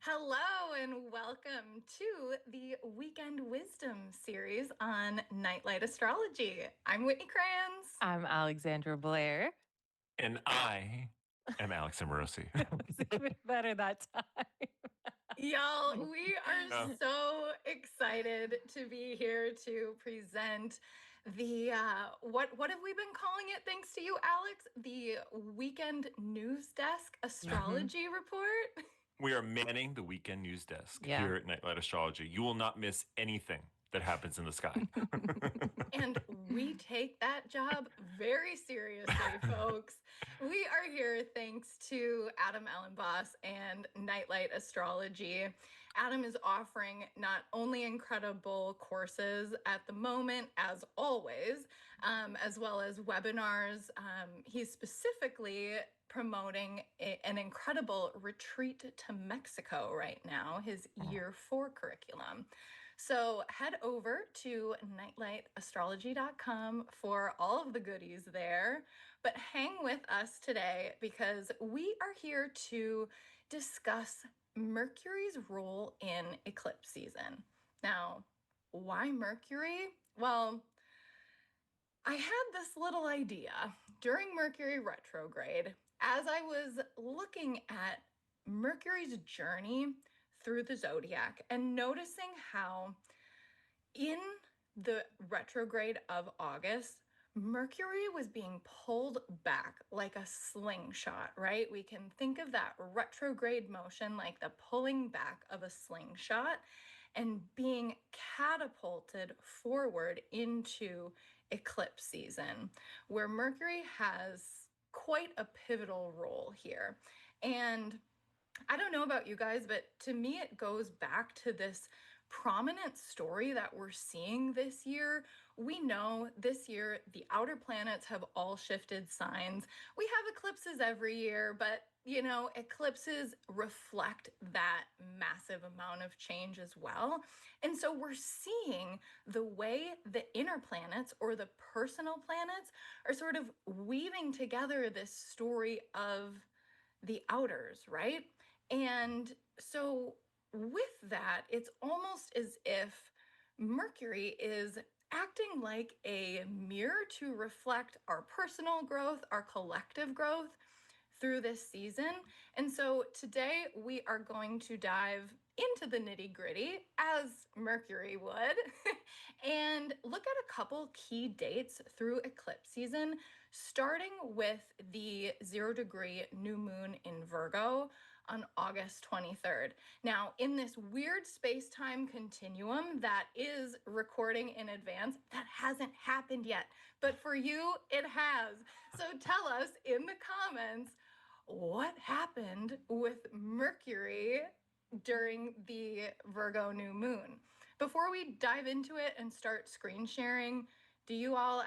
Hello and welcome to the Weekend Wisdom series on Nightlight Astrology. I'm Whitney Kranz. I'm Alexandra Blair. And I am Alex Amorosi. It was even better that time. Y'all, we are Yeah. so excited to be here to present the what have we been calling it, thanks to you, Alex? The Weekend News Desk Astrology Report. We are manning the weekend news desk Yeah. here at Nightlight Astrology. You will not miss anything that happens in the sky. And we take that job very seriously, folks. We are here thanks to Adam Ellenboss and Nightlight Astrology. Adam is offering not only incredible courses at the moment, as always, as well as webinars. He's specifically promoting an incredible retreat to Mexico right now, his year 4 curriculum. So head over to nightlightastrology.com for all of the goodies there. But hang with us today because we are here to discuss Mercury's role in eclipse season. Now, why Mercury? Well, I had this little idea during Mercury retrograde as I was looking at Mercury's journey through the zodiac and noticing how in the retrograde of August, Mercury was being pulled back like a slingshot, right? We can think of that retrograde motion like the pulling back of a slingshot and being catapulted forward into eclipse season, where Mercury has quite a pivotal role here. And I don't know about you guys, but to me, it goes back to this prominent story that we're seeing this year. We know this year the outer planets have all shifted signs. We have eclipses every year, but eclipses reflect that massive amount of change as well. And so we're seeing the way the inner planets or the personal planets are sort of weaving together this story of the outers, right? And so with that, it's almost as if Mercury is acting like a mirror to reflect our personal growth, our collective growth through this season. And so today we are going to dive into the nitty gritty as Mercury would and look at a couple key dates through eclipse season, starting with the 0-degree new moon in Virgo on August 23rd. Now, in this weird space-time continuum that is recording in advance, that hasn't happened yet, but for you, it has. So tell us in the comments what happened with Mercury during the Virgo new moon. Before we dive into it and start screen sharing, do you all,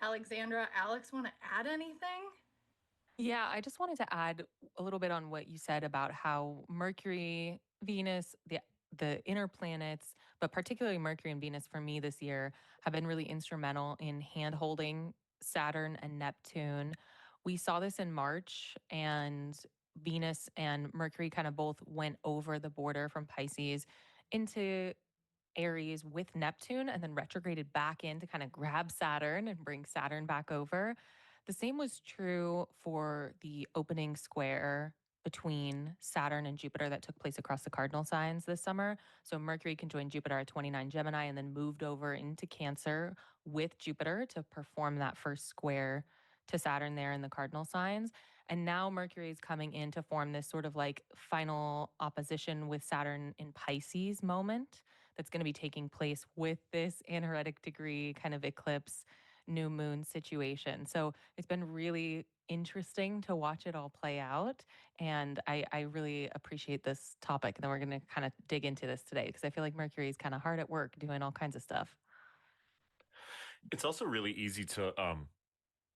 Alexandra, Alex, want to add anything? Yeah, I just wanted to add a little bit on what you said about how Mercury, Venus, the inner planets, but particularly Mercury and Venus for me this year have been really instrumental in hand holding Saturn and Neptune. We saw this in March, and Venus and Mercury kind of both went over the border from Pisces into Aries with Neptune and then retrograded back in to kind of grab Saturn and bring Saturn back over. The same was true for the opening square between Saturn and Jupiter that took place across the cardinal signs this summer. So Mercury conjoined Jupiter at 29 Gemini and then moved over into Cancer with Jupiter to perform that first square to Saturn there in the cardinal signs. And now Mercury is coming in to form this sort of like final opposition with Saturn in Pisces moment that's going to be taking place with this anaretic degree kind of eclipse new moon situation. So it's been really interesting to watch it all play out. And I really appreciate this topic. And then we're going to kind of dig into this today because I feel like Mercury is kind of hard at work doing all kinds of stuff. It's also really easy to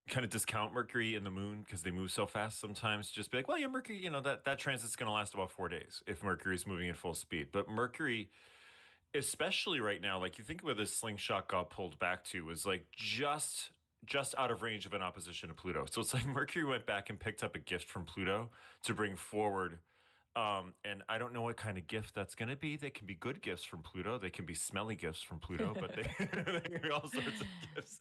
kind of discount Mercury and the moon because they move so fast sometimes. Just be like, well, yeah, Mercury, that transit's going to last about 4 days if Mercury's moving at full speed. But Mercury, especially right now, like you think where this slingshot got pulled back to was like just out of range of an opposition to Pluto. So it's like Mercury went back and picked up a gift from Pluto to bring forward And I don't know what kind of gift that's going to be. They can be good gifts from Pluto. They can be smelly gifts from Pluto, but they, they can be all sorts of gifts.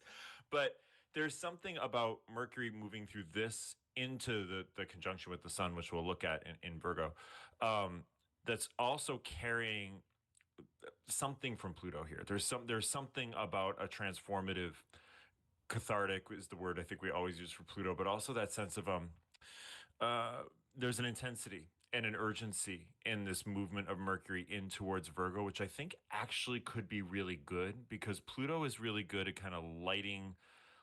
But there's something about Mercury moving through this into the conjunction with the Sun, which we'll look at in Virgo, um, that's also carrying something from Pluto here. There's something about a transformative, cathartic is the word I think we always use for Pluto, but also that sense of uh, there's an intensity and an urgency in this movement of Mercury in towards Virgo, which I think actually could be really good because Pluto is really good at kind of lighting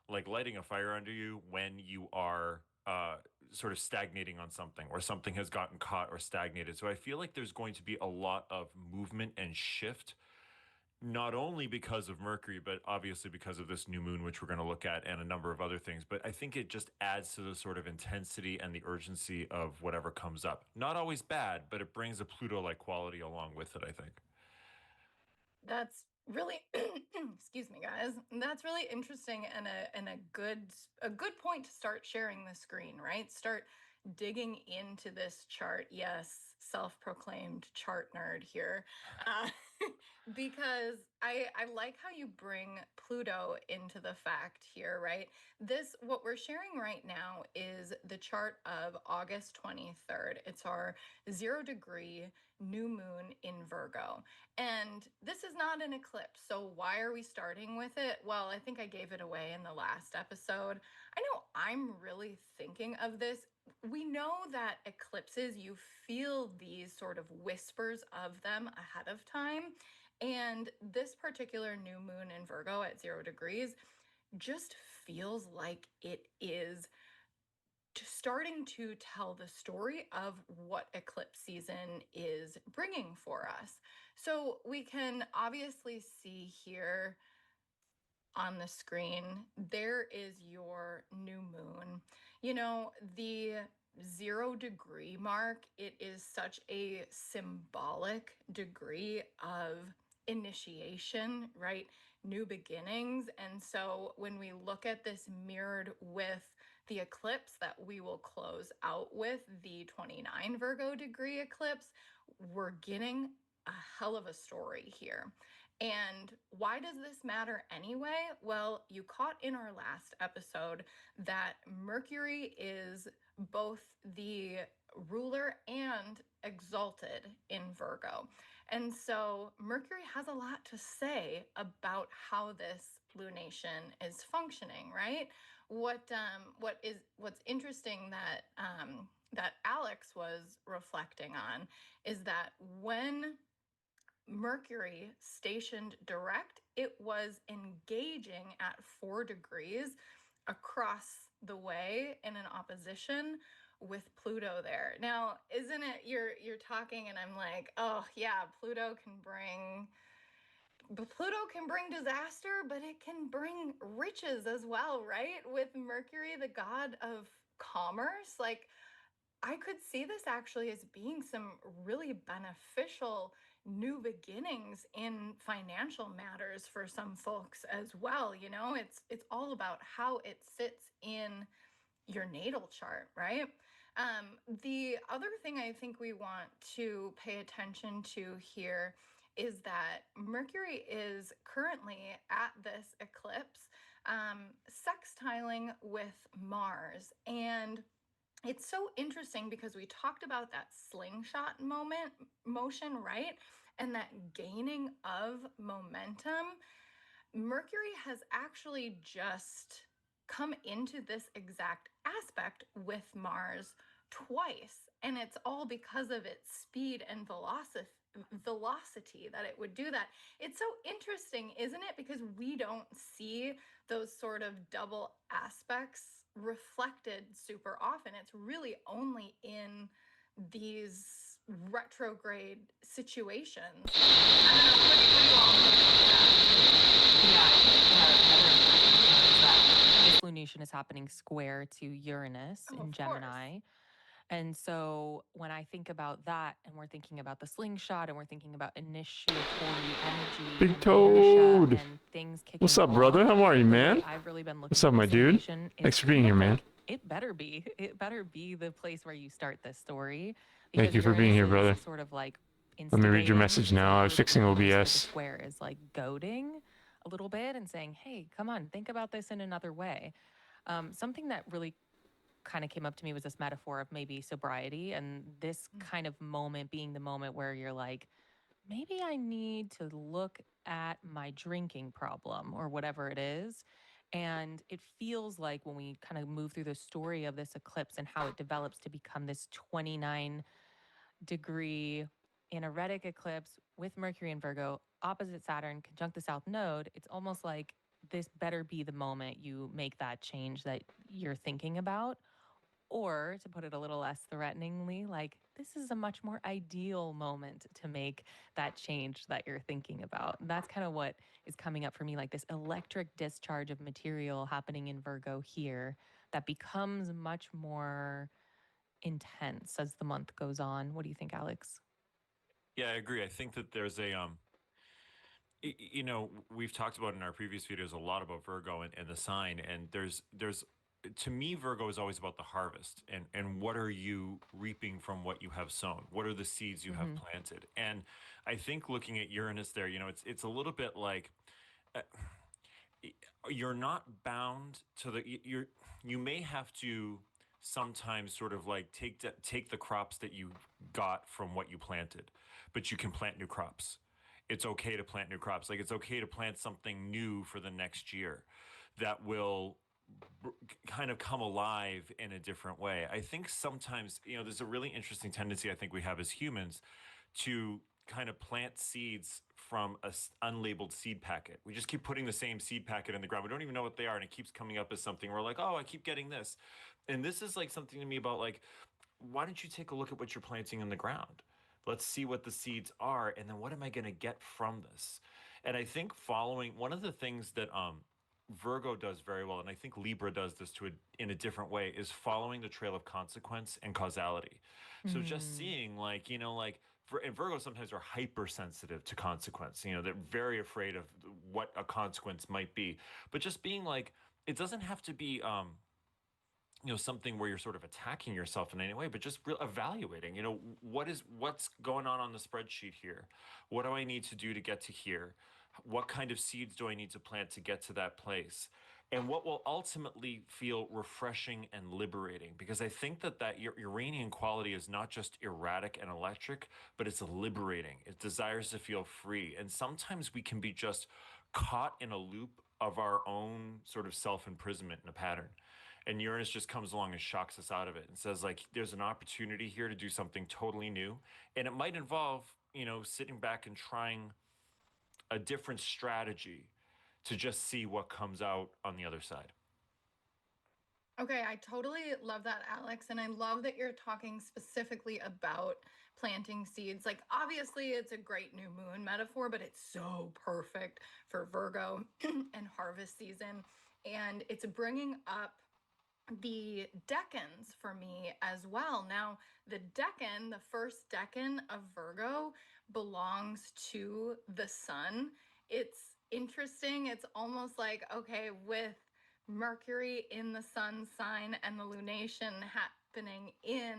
a fire under you when you are sort of stagnating on something or something has gotten caught or stagnated. So I feel like there's going to be a lot of movement and shift not only because of Mercury, but obviously because of this new moon, which we're going to look at, and a number of other things. But I think it just adds to the sort of intensity and the urgency of whatever comes up. Not always bad, but it brings a Pluto-like quality along with it, I think. That's really excuse me guys. That's really interesting and a good point to start sharing the screen, right? Start digging into this chart. Yes, self-proclaimed chart nerd here. Uh, because I like how you bring Pluto into the fact here, right? This what we're sharing right now is the chart of August 23rd. It's our 0 degree new moon in Virgo. And this is not an eclipse. So why are we starting with it? Well, I think I gave it away in the last episode. I know I'm really thinking of this. We know that eclipses, you feel these sort of whispers of them ahead of time. And this particular new moon in Virgo at 0 degrees just feels like it is starting to tell the story of what eclipse season is bringing for us. So we can obviously see here on the screen, there is your new moon. You know, the 0 degree mark, it is such a symbolic degree of initiation, right? New beginnings. And so when we look at this mirrored with the eclipse that we will close out with, the 29 Virgo degree eclipse, we're getting a hell of a story here. And why does this matter anyway? Well, you caught in our last episode that Mercury is both the ruler and exalted in Virgo. And so Mercury has a lot to say about how this lunation is functioning, right? What's interesting that that Alex was reflecting on is that when Mercury stationed direct, it was engaging at 4 degrees across the way in an opposition with Pluto there. Now, isn't it you're talking and I'm like, "Oh, yeah, Pluto can bring disaster, but it can bring riches as well, right? With Mercury, the god of commerce, like I could see this actually as being some really beneficial new beginnings in financial matters for some folks as well. You know, it's all about how it sits in your natal chart, right? The other thing I think we want to pay attention to here is that Mercury is currently at this eclipse, sextiling with Mars. And it's so interesting because we talked about that slingshot motion, right? And that gaining of momentum. Mercury has actually just come into this exact aspect with Mars twice. And it's all because of its speed and velocity that it would do that. It's so interesting, isn't it? Because we don't see those sort of double aspects reflected super often. It's really only in these retrograde situations. I don't know, what do you all think about that? Yeah, I think another important thing is that this lunation is happening square to Uranus Oh, in of course. Gemini. And so when I think about that, and we're thinking about the slingshot, and we're thinking about initiatory energy Big and inertia Toad. and things kicking What's up, off, brother? How are you, the man? way I've really been looking What's up, at my this dude? lunation is Thanks for being here, man. it better be. It better be the place where you start this story because Thank you for being Uranus here, is brother. sort of like Let me read your instigating. message It's now. like I a was little fixing bit almost where the OBS. square is like goading a little bit and saying, hey, come on, think about this in another way. Something that really kind of came up to me was this metaphor of maybe sobriety and this kind of moment being the moment where you're like, maybe I need to look at my drinking problem or whatever it is. And it feels like when we kind of move through the story of this eclipse and how it develops to become this 29-degree anaretic eclipse with Mercury in Virgo, opposite Saturn, conjunct the South Node, it's almost like this better be the moment you make that change that you're thinking about. Or to put it a little less threateningly, like this is a much more ideal moment to make that change that you're thinking about. That's kind of what is coming up for me, like this electric discharge of material happening in Virgo here that becomes much more intense as the month goes on. What do you think, Alex? Yeah, I agree. I think that there's a you know, we've talked about in our previous videos a lot about Virgo and the sign, and there's to me, Virgo is always about the harvest and what are you reaping from what you have sown? What are the seeds you have Mm-hmm. planted? And I think looking at Uranus there, you know, it's a little bit like uh, you're not bound to you may have to sometimes sort of like take the crops that you got from what you planted, but you can plant new crops. It's okay to plant new crops. Like it's okay to plant something new for the next year that will kind of come alive in a different way. I think sometimes, you know, there's a really interesting tendency I think we have as humans to kind of plant seeds from a unlabeled seed packet. We just keep putting the same seed packet in the ground. We don't even know what they are, and it keeps coming up as something. We're like, oh, I keep getting this, and this is like something to me about like, why don't you take a look at what you're planting in the ground? Let's see what the seeds are, and then what am I going to get from this? And I think following one of the things that Virgo does very well, and I think Libra does this in a different way, is following the trail of consequence and causality. So just Mm. seeing, like, you know, like, and Virgo sometimes are hypersensitive to consequence. You know, they're very afraid of what a consequence might be. But just being like, it doesn't have to be you know, something where you're sort of attacking yourself in any way, but just evaluating, you know, what's going on the spreadsheet here. What do I need to do to get to here? What kind of seeds do I need to plant to get to that place? And what will ultimately feel refreshing and liberating, because I think that your Uranian quality is not just erratic and electric, but it's liberating. It desires to feel free, and sometimes we can be just caught in a loop of our own sort of self imprisonment in a pattern, and Uranus just comes along and shocks us out of it and says, like, there's an opportunity here to do something totally new, and it might involve, you know, sitting back and trying a different strategy to just see what comes out on the other side. Okay, I totally love that, Alex. And I love that you're talking specifically about planting seeds. Like, obviously, it's a great new moon metaphor, but it's so perfect for Virgo and harvest season. And it's bringing up the decans for me as well. Now, the decan, the first decan of Virgo, belongs to the sun. It's interesting. It's almost like, okay, with Mercury in the sun sign and the lunation happening in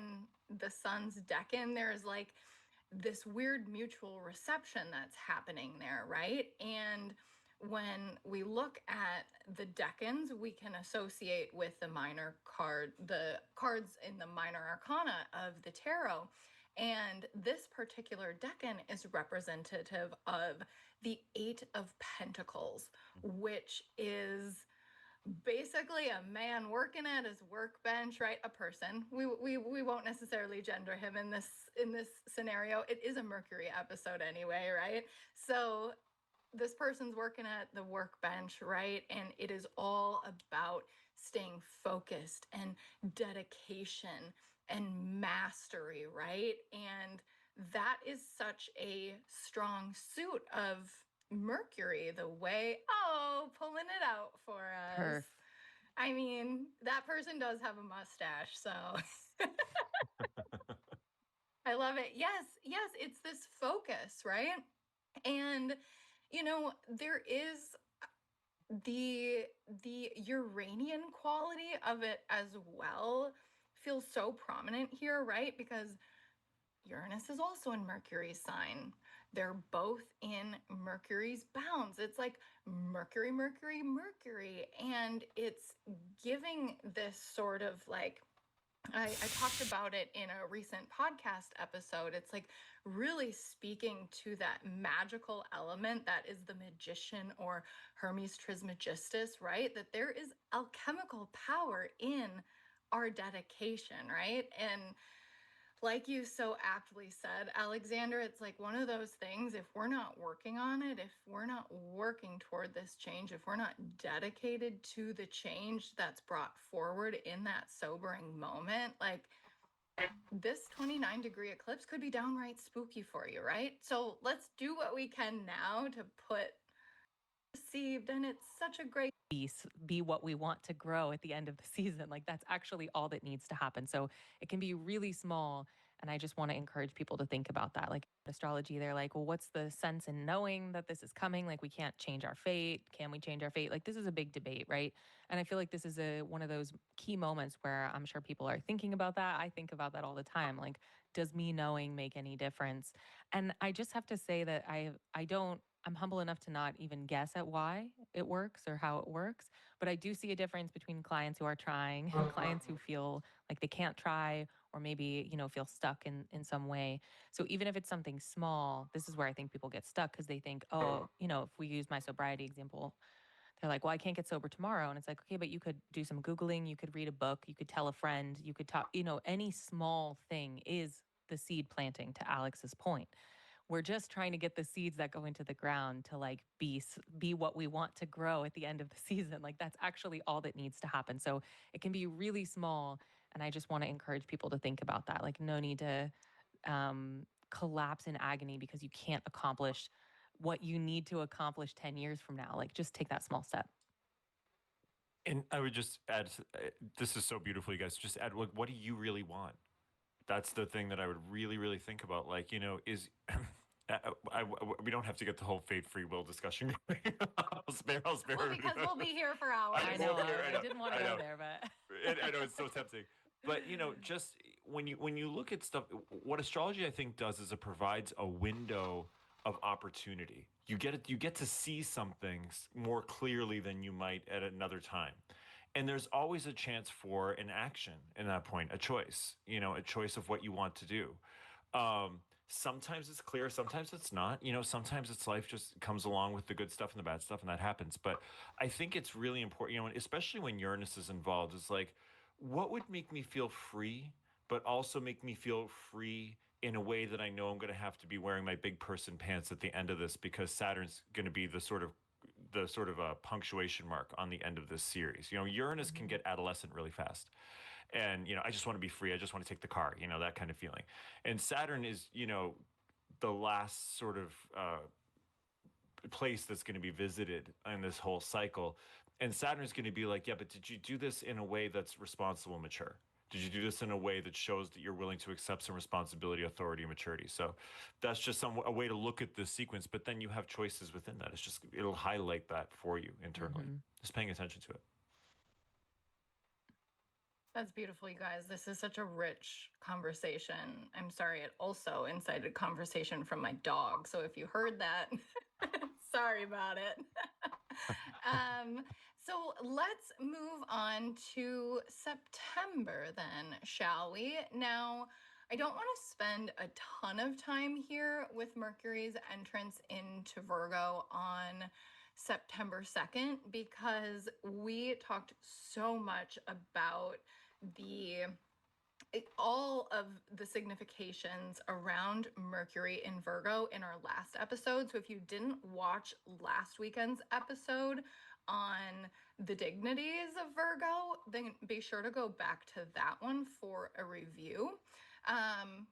the sun's decan, there's like this weird mutual reception that's happening there, right? And when we look at the decans, we can associate with the cards in the minor arcana of the tarot. And this particular decan is representative of the Eight of Pentacles, which is basically a man working at his workbench, right? A person. We won't necessarily gender him in this scenario. It is a Mercury episode anyway, right? So this person's working at the workbench, right? And it is all about staying focused and dedication and mastery, right? And that is such a strong suit of Mercury, the way, oh, pulling it out for us. Perf. I mean, that person does have a mustache, so I love it. Yes, yes, it's this focus, right? And you know, there is the Uranian quality of it as well feels so prominent here, right? Because Uranus is also in Mercury's sign. They're both in Mercury's bounds. It's like Mercury, Mercury, Mercury. And it's giving this sort of like, I talked about it in a recent podcast episode. It's like really speaking to that magical element that is the magician or Hermes Trismegistus, right? That there is alchemical power in our dedication, right? And like you so aptly said, Alexander, it's like one of those things, if we're not working on it, if we're not working toward this change, if we're not dedicated to the change that's brought forward in that sobering moment, like this 29-degree eclipse could be downright spooky for you, right? So let's do what we can now to put received, and it's such a great be what we want to grow at the end of the season. Like that's actually all that needs to happen. So it can be really small. And I just want to encourage people to think about that. Like astrology, they're like, well, what's the sense in knowing that this is coming? Like we can't change our fate. Can we change our fate? Like this is a big debate, right? And I feel like this is one of those key moments where I'm sure people are thinking about that. I think about that all the time. Like, does me knowing make any difference? And I just have to say that I don't I'm humble enough to not even guess at why it works or how it works. But I do see a difference between clients who are trying and clients who feel like they can't try or maybe, feel stuck in some way. So even if it's something small, this is where I think people get stuck because they think, oh, if we use my sobriety example, they're like, well, I can't get sober tomorrow. And it's like, okay, but you could do some Googling, you could read a book, you could tell a friend, you could talk, any small thing is the seed planting to Alex's point. We're just trying to get the seeds that go into the ground to like be what we want to grow at the end of the season. Like that's actually all that needs to happen. So it can be really small. And I just want to encourage people to think about that. Like no need to collapse in agony because you can't accomplish what you need to accomplish 10 years from now. Like just take that small step. And I would just add, this is so beautiful, you guys. Just add, like, what do you really want? That's the thing that I would really, really think about. Like, is we don't have to get the whole fate free will discussion going. I'll spare. well, because we'll be here for hours. I know. I didn't want to go there, but I know it's so tempting. But just when you look at stuff, what astrology I think does is it provides a window of opportunity. You get to see some things more clearly than you might at another time. And there's always a chance for an action in that point, a choice, a choice of what you want to do. Sometimes it's clear, sometimes it's not. Sometimes it's life just comes along with the good stuff and the bad stuff, and that happens. But I think it's really important, especially when Uranus is involved, it's like, what would make me feel free, but also make me feel free in a way that I know I'm going to have to be wearing my big person pants at the end of this because Saturn's going to be the sort of a punctuation mark on the end of this series. Uranus can get adolescent really fast. And, I just want to be free. I just want to take the car, that kind of feeling. And Saturn is, the last sort of place that's going to be visited in this whole cycle. And Saturn is going to be like, yeah, but did you do this in a way that's responsible and mature? Did you do this in a way that shows that you're willing to accept some responsibility, authority, and maturity? So that's just a way to look at this sequence. But then you have choices within that. It'll highlight that for you internally. Just paying attention to it. That's beautiful, you guys. This is such a rich conversation. I'm sorry, it also incited conversation from my dog. So if you heard that, sorry about it. So let's move on to September then, shall we? Now, I don't want to spend a ton of time here with Mercury's entrance into Virgo on September 2nd because we talked so much about all of the significations around Mercury in Virgo in our last episode. So if you didn't watch last weekend's episode on the dignities of Virgo, then be sure to go back to that one for a review. And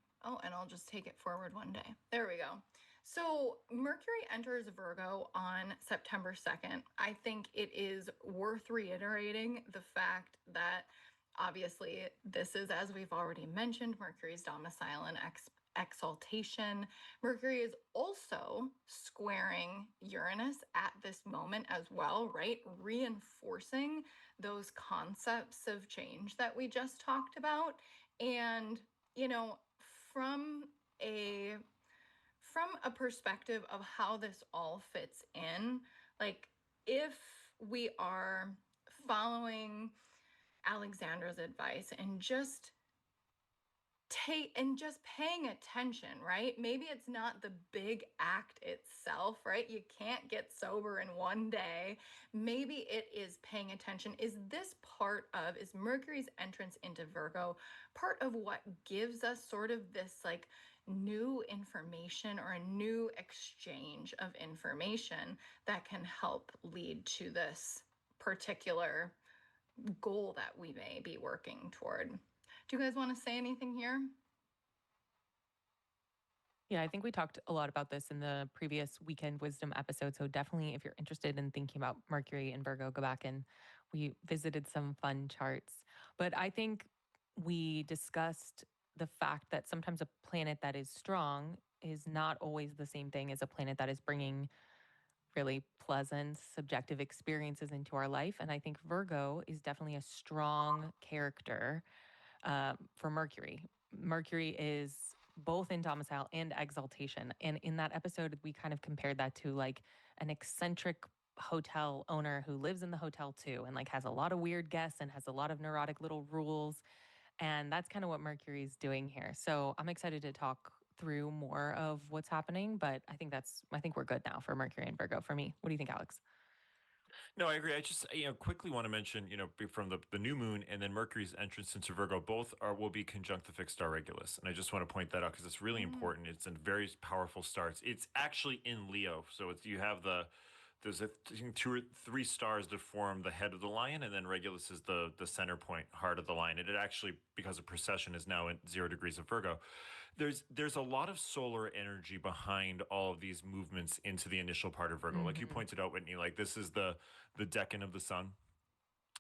I'll just take it forward one day. There we go. So Mercury enters Virgo on September 2nd. I think it is worth reiterating the fact that obviously this is, as we've already mentioned, Mercury's domicile and exaltation. Mercury is also squaring Uranus at this moment as well, right? Reinforcing those concepts of change that we just talked about. And, from a perspective of how this all fits in, like if we are following Alexandra's advice and just paying attention, right? Maybe it's not the big act itself, right? You can't get sober in one day. Maybe it is paying attention. Is Mercury's entrance into Virgo part of what gives us sort of this like new information or a new exchange of information that can help lead to this particular goal that we may be working toward? Do you guys want to say anything here? Yeah, I think we talked a lot about this in the previous weekend wisdom episode. So definitely, if you're interested in thinking about Mercury and Virgo, go back and we visited some fun charts. But I think we discussed the fact that sometimes a planet that is strong is not always the same thing as a planet that is bringing really pleasant subjective experiences into our life. And I think Virgo is definitely a strong character for Mercury. Mercury is both in domicile and exaltation. And in that episode, we kind of compared that to like an eccentric hotel owner who lives in the hotel too and like has a lot of weird guests and has a lot of neurotic little rules. And that's kind of what Mercury's doing here. So I'm excited to talk through more of what's happening, but I think we're good now for Mercury and Virgo for me. What do you think, Alex? No, I agree. I just quickly want to mention from the new moon and then Mercury's entrance into Virgo, both will be conjunct the fixed star Regulus, and I just want to point that out because it's really Mm. important. It's a very powerful star. It's actually in Leo, so you have there's I think two or three stars that form the head of the lion, and then Regulus is the center point, heart of the lion. And it actually, because of precession, is now in 0 degrees of Virgo. There's a lot of solar energy behind all of these movements into the initial part of Virgo. Like you Mm-hmm. pointed out, Whitney, like this is the decan of the sun.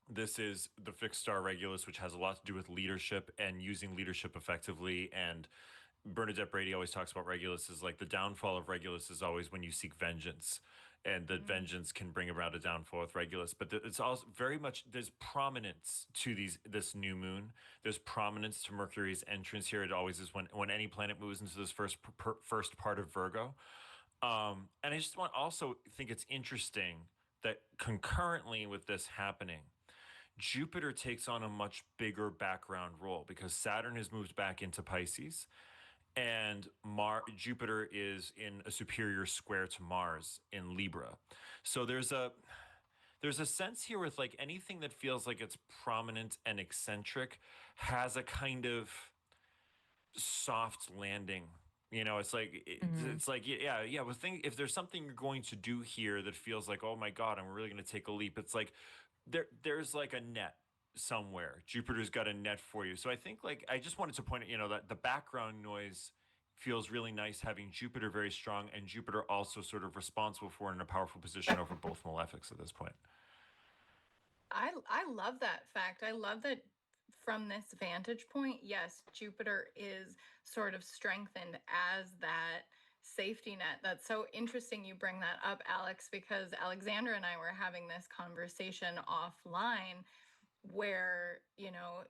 This is the fixed star Regulus, which has a lot to do with leadership and using leadership effectively. And Bernadette Brady always talks about Regulus as like the downfall of Regulus is always when you seek vengeance, and that Mm. vengeance can bring about a downfall with Regulus. But it's also very much there's prominence to this new moon. There's prominence to Mercury's entrance here. It always is when any planet moves into this first part of Virgo. And I just also think it's interesting that concurrently with this happening, Jupiter takes on a much bigger background role because Saturn has moved back into Pisces, and Jupiter is in a superior square to Mars in Libra. So there's a sense here with like anything that feels like it's prominent and eccentric has a kind of soft landing. It's like Mm-hmm. it's like yeah. But if there's something you're going to do here that feels like, oh my God, I'm really going to take a leap. It's like there's like a net somewhere. Jupiter's got a net for you. So I think like I just wanted to point out, that the background noise feels really nice having Jupiter very strong and Jupiter also sort of responsible for in a powerful position over both malefics at this point. I love that fact. I love that from this vantage point, yes, Jupiter is sort of strengthened as that safety net. That's so interesting you bring that up, Alex, because Alexandra and I were having this conversation offline where,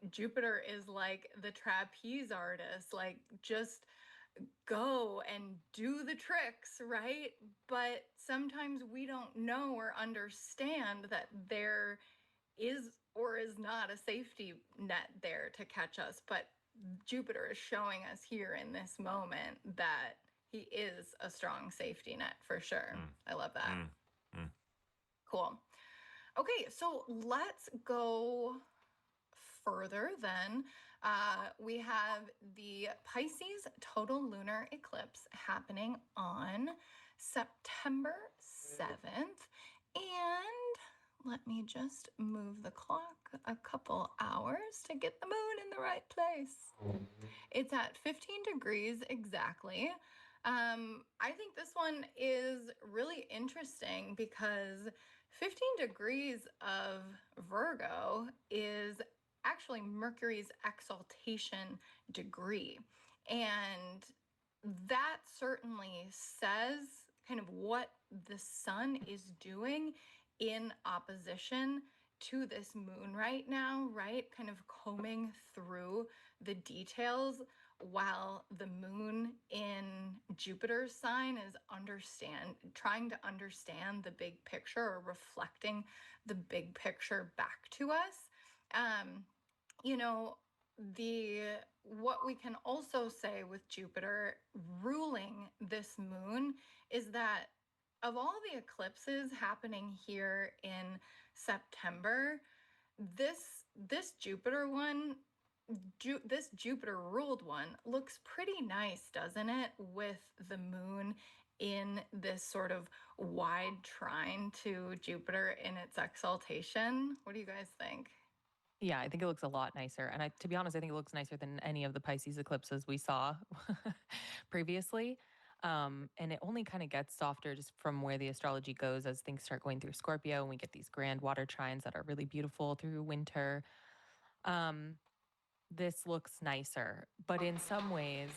Jupiter is like the trapeze artist, like just go and do the tricks, right? But sometimes we don't know or understand that there is or is not a safety net there to catch us. But Jupiter is showing us here in this moment that he is a strong safety net for sure. Mm, I love that. mm, mm. Cool. Okay, so let's go further then. We have the Pisces total lunar eclipse happening on September 7th. And let me just move the clock a couple hours to get the moon in the right place. It's at 15 degrees exactly. I think this one is really interesting because 15 degrees of Virgo is actually Mercury's exaltation degree. And that certainly says kind of what the sun is doing in opposition to this moon right now, right? Kind of combing through the details while the moon in Jupiter's sign is trying to understand the big picture, or reflecting the big picture back to us. Um, you know, what we can also say with Jupiter ruling this moon is that of all the eclipses happening here in September, this Jupiter one, this Jupiter ruled one looks pretty nice, doesn't it? With the moon in this sort of wide trine to Jupiter in its exaltation. What do you guys think? Yeah, I think it looks a lot nicer. And to be honest, I think it looks nicer than any of the Pisces eclipses we saw previously. And it only kind of gets softer just from where the astrology goes as things start going through Scorpio and we get these grand water trines that are really beautiful through winter. Um, this looks nicer, but in some ways,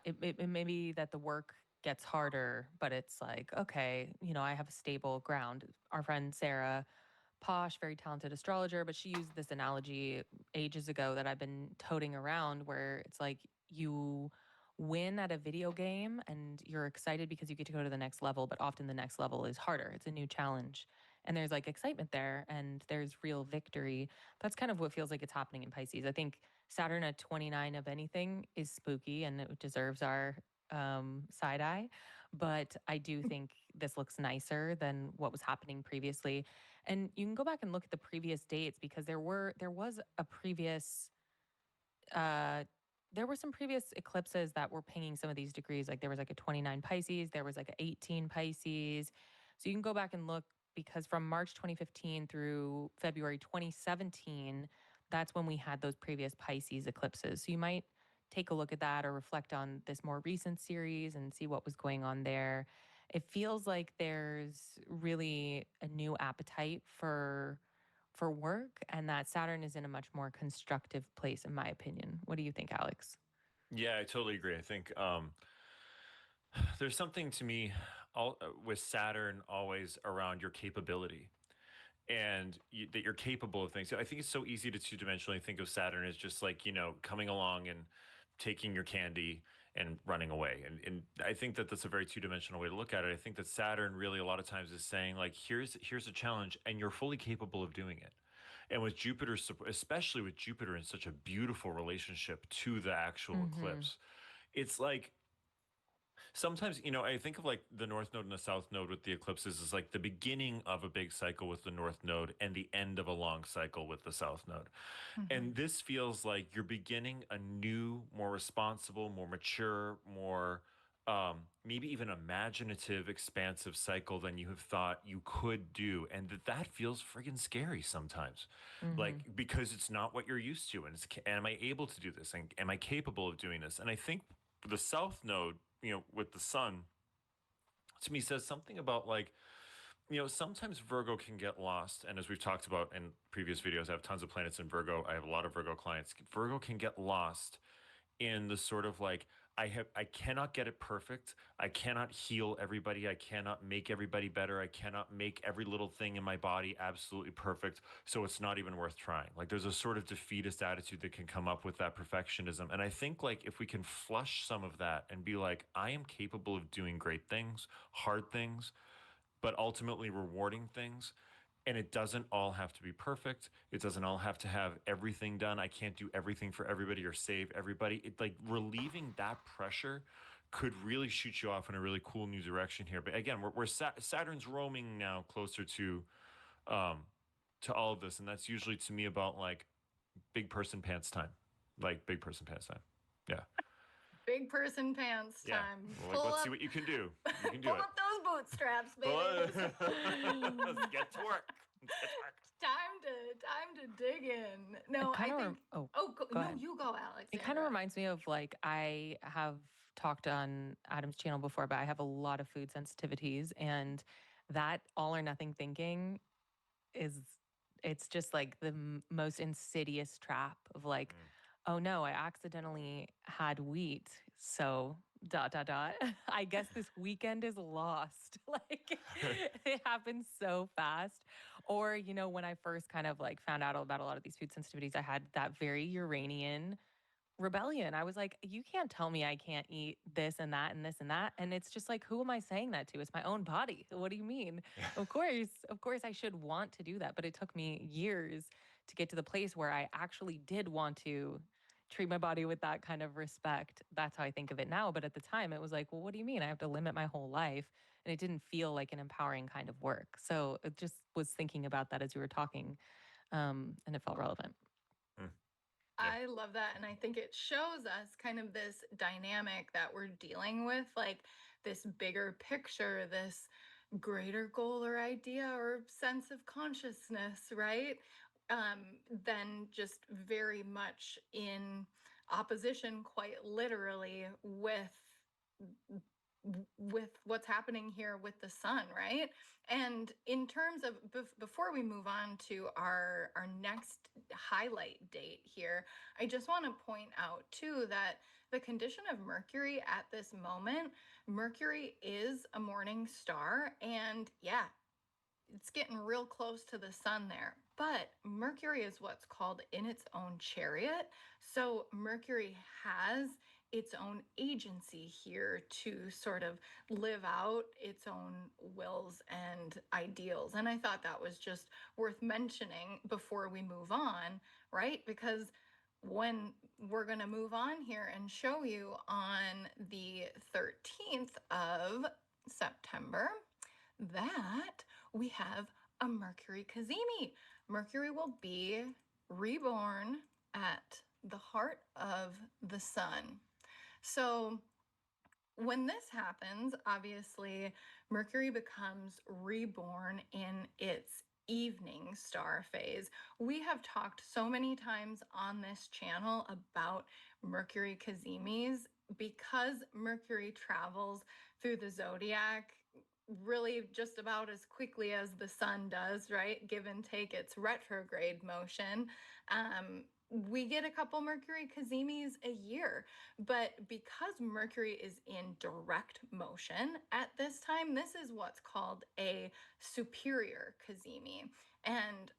it may be that the work gets harder, but it's like, okay, I have a stable ground. Our friend Sarah, posh, very talented astrologer, but she used this analogy ages ago that I've been toting around where it's like you win at a video game and you're excited because you get to go to the next level, but often the next level is harder. It's a new challenge. And there's like excitement there and there's real victory. That's kind of what feels like it's happening in Pisces. I think Saturn at 29 of anything is spooky and it deserves our side eye. But I do think this looks nicer than what was happening previously. And you can go back and look at the previous dates because there was a previous uh there were some previous eclipses that were pinging some of these degrees. Like there was like a 29 Pisces, there was like a 18 Pisces. So you can go back and look because from March 2015 through February 2017, that's when we had those previous Pisces eclipses. So you might take a look at that or reflect on this more recent series and see what was going on there. It feels like there's really a new appetite for work and that Saturn is in a much more constructive place in my opinion. What do you think, Alex? Yeah, I totally agree. I think there's something to me with Saturn always around your capability and that you're capable of things. I think it's so easy to two-dimensionally think of Saturn as just like, coming along and taking your candy and running away. And I think that that's a very two-dimensional way to look at it. I think that Saturn really a lot of times is saying like, here's a challenge and you're fully capable of doing it. And with Jupiter, especially with Jupiter in such a beautiful relationship to the actual Mhm. eclipse, it's like sometimes, I think of like the North Node and the South Node with the eclipses is like the beginning of a big cycle with the North Node and the end of a long cycle with the South Node. Mhm. And this feels like you're beginning a new, more responsible, more mature, more maybe even imaginative, expansive cycle than you have thought you could do. And that feels friggin' scary sometimes. Mhm. Like, because it's not what you're used to. And am I able to do this? And am I capable of doing this? And I think the South Node, with the sun, to me says something about like, sometimes Virgo can get lost. And as we've talked about in previous videos, I have tons of planets in Virgo. I have a lot of Virgo clients. Virgo can get lost in the sort of like, I cannot get it perfect. I cannot heal everybody. I cannot make everybody better. I cannot make every little thing in my body absolutely perfect. So it's not even worth trying. Like there's a sort of defeatist attitude that can come up with that perfectionism. And I think like if we can flush some of that and be like, I am capable of doing great things, hard things, but ultimately rewarding things. And it doesn't all have to be perfect. It doesn't all have to have everything done. I can't do everything for everybody or save everybody. It like relieving that pressure could really shoot you off in a really cool new direction here. But again, Saturn's roaming now closer um, to all of this, and that's usually to me about like big person pants time, like big person pants time. Yeah, Big person pants yeah. time. Well, like Pull let's see up, what you can do. You can pull do it. up those bootstraps, Well, babies. let's get to work. Let's get to work. Time to dig in. No, It I kind of think. oh, Oh, go no, ahead. you go, It kind of Alexandra. reminds me of like I have talked on Adam's channel before, but I have a lot of food sensitivities and that all or nothing thinking is it's just like the most insidious trap of like, Mm. oh no, I accidentally had wheat. So dot dot dot. I guess this weekend is lost. Like it happens so fast. Or, when I first kind of like found out about a lot of these food sensitivities, I had that very Uranian rebellion. I was like, you can't tell me I can't eat this and that and this and that. And it's just like, who am I saying that to? It's my own body. What do you mean? Of course, I should want to do that. But it took me years to get to the place where I actually did want to treat my body with that kind of respect. That's how I think of it now. But at the time, it was like, well, what do you mean? I have to limit my whole life. And it didn't feel like an empowering kind of work. So it just was thinking about that as you were talking, and it felt relevant. Mm, yeah. I love that. And I think it shows us kind of this dynamic that we're dealing with, like this bigger picture, this greater goal or idea or sense of consciousness, right? Then just very much in opposition, quite literally, with what's happening here with the sun, right? And in terms of before we move on to our next highlight date here, I just want to point out too that the condition of Mercury at this moment, Mercury is a morning star, and yeah, it's getting real close to the sun there. But Mercury is what's called in its own chariot. So Mercury has its own agency here to sort of live out its own wills and ideals. And I thought that was just worth mentioning before we move on, right? Because when we're going to move on here and show you on the 13th of September, that we have a Mercury Cazimi. Mercury will be reborn at the heart of the sun. So when this happens, obviously, Mercury becomes reborn in its evening star phase. We have talked so many times on this channel about Mercury Cazimis because Mercury travels through the zodiac really just about as quickly as the sun does, right? Give and take its retrograde motion. We get a couple Mercury Cazimis a year. But because Mercury is in direct motion at this time, this is what's called a superior cazimi. And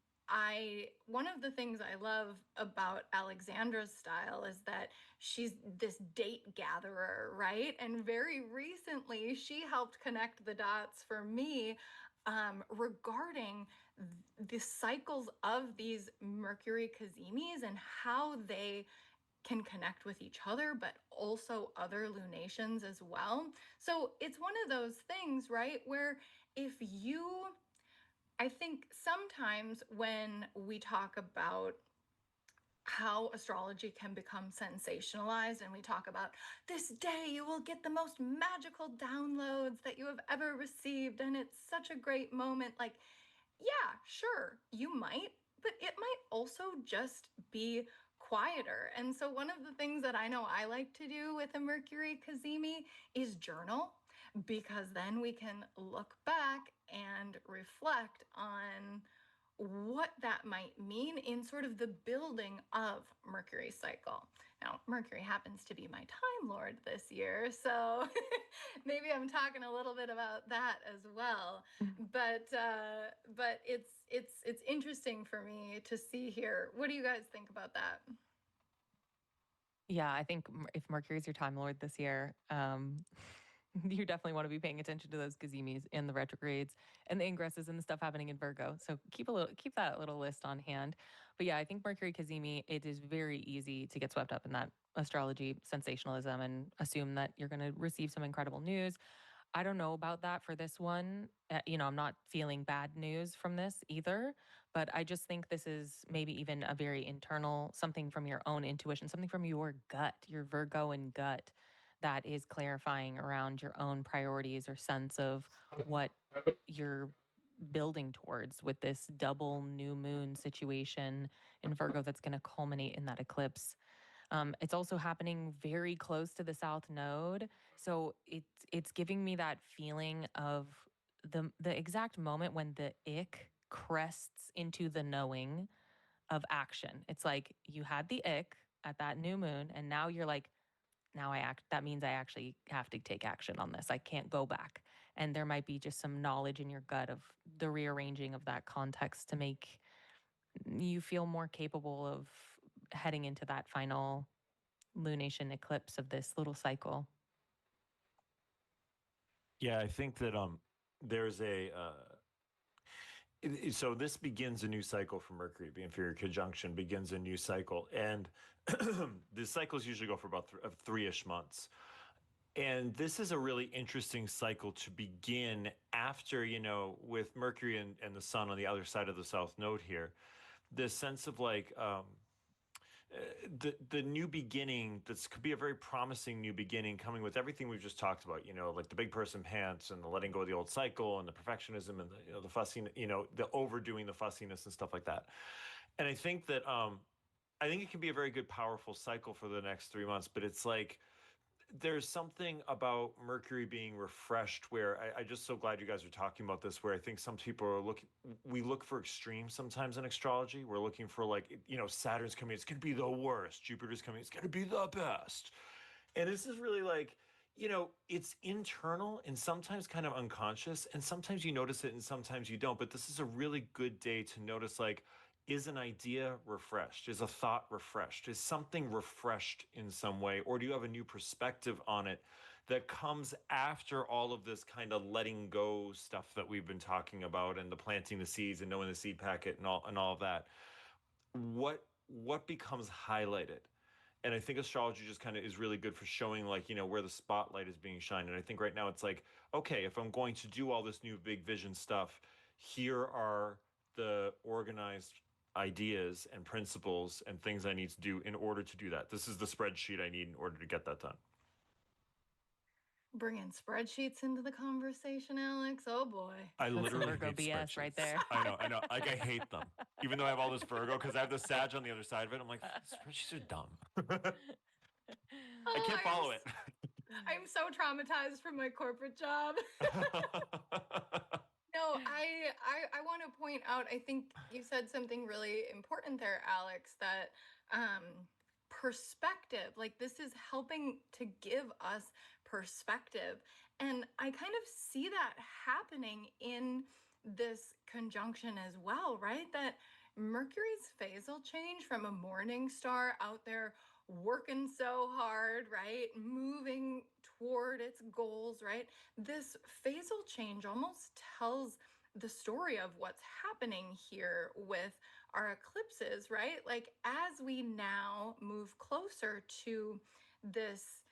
one of the things I love about Alexandra's style is that she's this date gatherer, right? And very recently, she helped connect the dots for me regarding the cycles of these Mercury cazimis and how they can connect with each other, but also other lunations as well. So it's one of those things, right, where if you, I think sometimes when we talk about how astrology can become sensationalized and we talk about this day you will get the most magical downloads that you have ever received and it's such a great moment, like, yeah, sure, you might, but it might also just be quieter. And so, one of the things that I know I like to do with a Mercury Cazimi is journal, because then we can look back and reflect on what that might mean in sort of the building of Mercury's cycle. Now, Mercury happens to be my Time Lord this year, so maybe I'm talking a little bit about that as well. But it's interesting for me to see here. What do you guys think about that? Yeah, I think if Mercury's your time lord this year, you definitely want to be paying attention to those gazimis and the retrogrades and the ingresses and the stuff happening in Virgo. So keep that little list on hand. But yeah, I think Mercury Cazimi, it is very easy to get swept up in that astrology sensationalism and assume that you're going to receive some incredible news. I don't know about that for this one. I'm not feeling bad news from this either, but I just think this is maybe even a very internal something from your own intuition, something from your gut, your Virgoan gut that is clarifying around your own priorities or sense of what you're building towards with this double new moon situation in Virgo that's going to culminate in that eclipse. It's also happening very close to the South Node, so it's giving me that feeling of the exact moment when the ick crests into the knowing of action. It's like you had the ick at that new moon, and now you're like, now I act. That means I actually have to take action on this. I can't go back, and there might be just some knowledge in your gut of the rearranging of that context to make you feel more capable of heading into that final lunation eclipse of this little cycle? Yeah, I think that there's a so this begins a new cycle for Mercury. The inferior conjunction begins a new cycle, and the cycles usually go for about 3-ish months. And this is a really interesting cycle to begin after, with Mercury and the Sun on the other side of the South Node here. This sense of like the new beginning. This could be a very promising new beginning, coming with everything we've just talked about. Like the big person pants and the letting go of the old cycle and the perfectionism and the fussing, the overdoing the fussiness and stuff like that. And I think that I think it can be a very good, powerful cycle for the next 3 months. But it's like there's something about Mercury being refreshed where I just so glad you guys are talking about this, where I think some people are we look for extremes sometimes in astrology. We're looking for like, Saturn's coming, it's going to be the worst. Jupiter's coming, it's going to be the best. And this is really like, it's internal and sometimes kind of unconscious. And sometimes you notice it and sometimes you don't. But this is a really good day to notice, like, is an idea refreshed? Is a thought refreshed? Is something refreshed in some way? Or do you have a new perspective on it that comes after all of this kind of letting go stuff that we've been talking about, and the planting the seeds and knowing the seed packet and all of that? What becomes highlighted? And I think astrology just kind of is really good for showing, like, where the spotlight is being shined. And I think right now it's like, okay, if I'm going to do all this new big vision stuff, here are the organized ideas and principles and things I need to do in order to do that. This is the spreadsheet I need in order to get that done. Bringing spreadsheets into the conversation, Alex. Oh boy. I That's some literally Virgo hate BS spreadsheets. right there. I know. Like, I hate them. Even though I have all this Virgo, because I have the Sag on the other side of it. I'm like, spreadsheets are dumb. I Oh, can't follow it. I'm so traumatized from my corporate job. No, I want to point out, I think you said something really important there, Alex, that perspective, like this is helping to give us perspective. And I kind of see that happening in this conjunction as well, right? That Mercury's phasal change from a morning star out there working so hard, right? Moving toward its goals, right? This phasal change almost tells the story of what's happening here with our eclipses, right? Like as we now move closer to this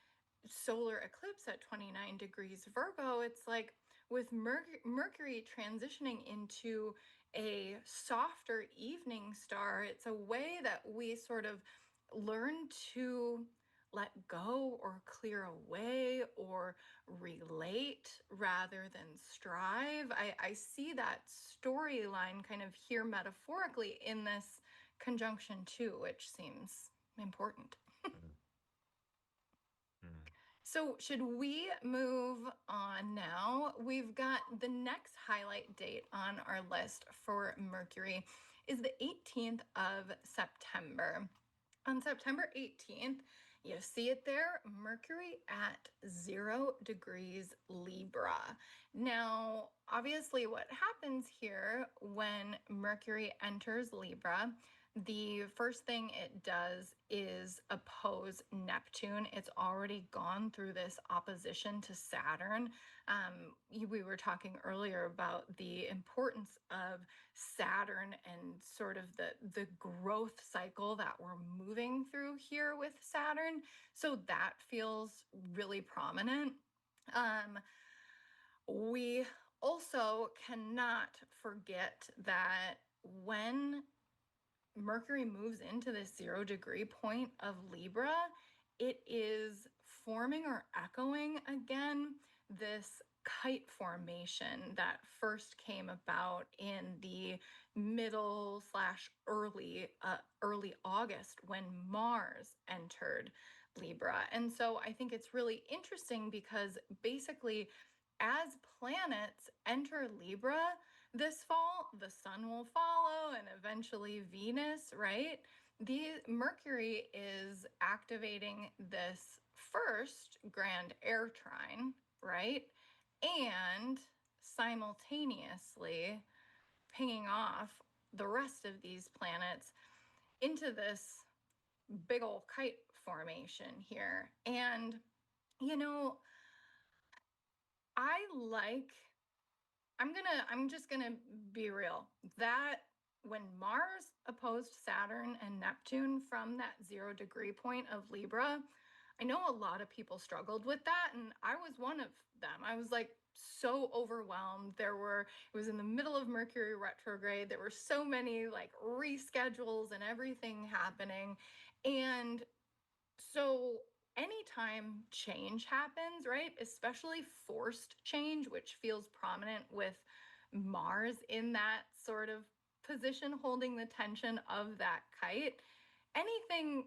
solar eclipse at 29 degrees Virgo, it's like with Mercury transitioning into a softer evening star, it's a way that we sort of learn to let go or clear away or relate rather than strive. I see that storyline kind of here metaphorically in this conjunction too, which seems important. So, should we move on now? We've got the next highlight date on our list for Mercury is the 18th of September. On September 18th, you see it there, Mercury at 0 degrees Libra. Now, obviously, what happens here when Mercury enters Libra, the first thing it does is oppose Neptune. It's already gone through this opposition to Saturn. We were talking earlier about the importance of Saturn and sort of the growth cycle that we're moving through here with Saturn. So that feels really prominent. We also cannot forget that when Mercury moves into this 0 degree point of Libra, it is forming or echoing again this kite formation that first came about in the middle slash early August when Mars entered Libra. And so I think it's really interesting because basically as planets enter Libra, this fall, the sun will follow and eventually Venus, right? The Mercury is activating this first grand air trine, right? And simultaneously pinging off the rest of these planets into this big old kite formation here. And, you know, I like, I'm just gonna be real. That when Mars opposed Saturn and Neptune from that 0 degree point of Libra, I know a lot of people struggled with that, and I was one of them. I was like so overwhelmed. It was in the middle of Mercury retrograde. There were so many like reschedules and everything happening. And so anytime change happens, right, especially forced change, which feels prominent with Mars in that sort of position holding the tension of that kite, anything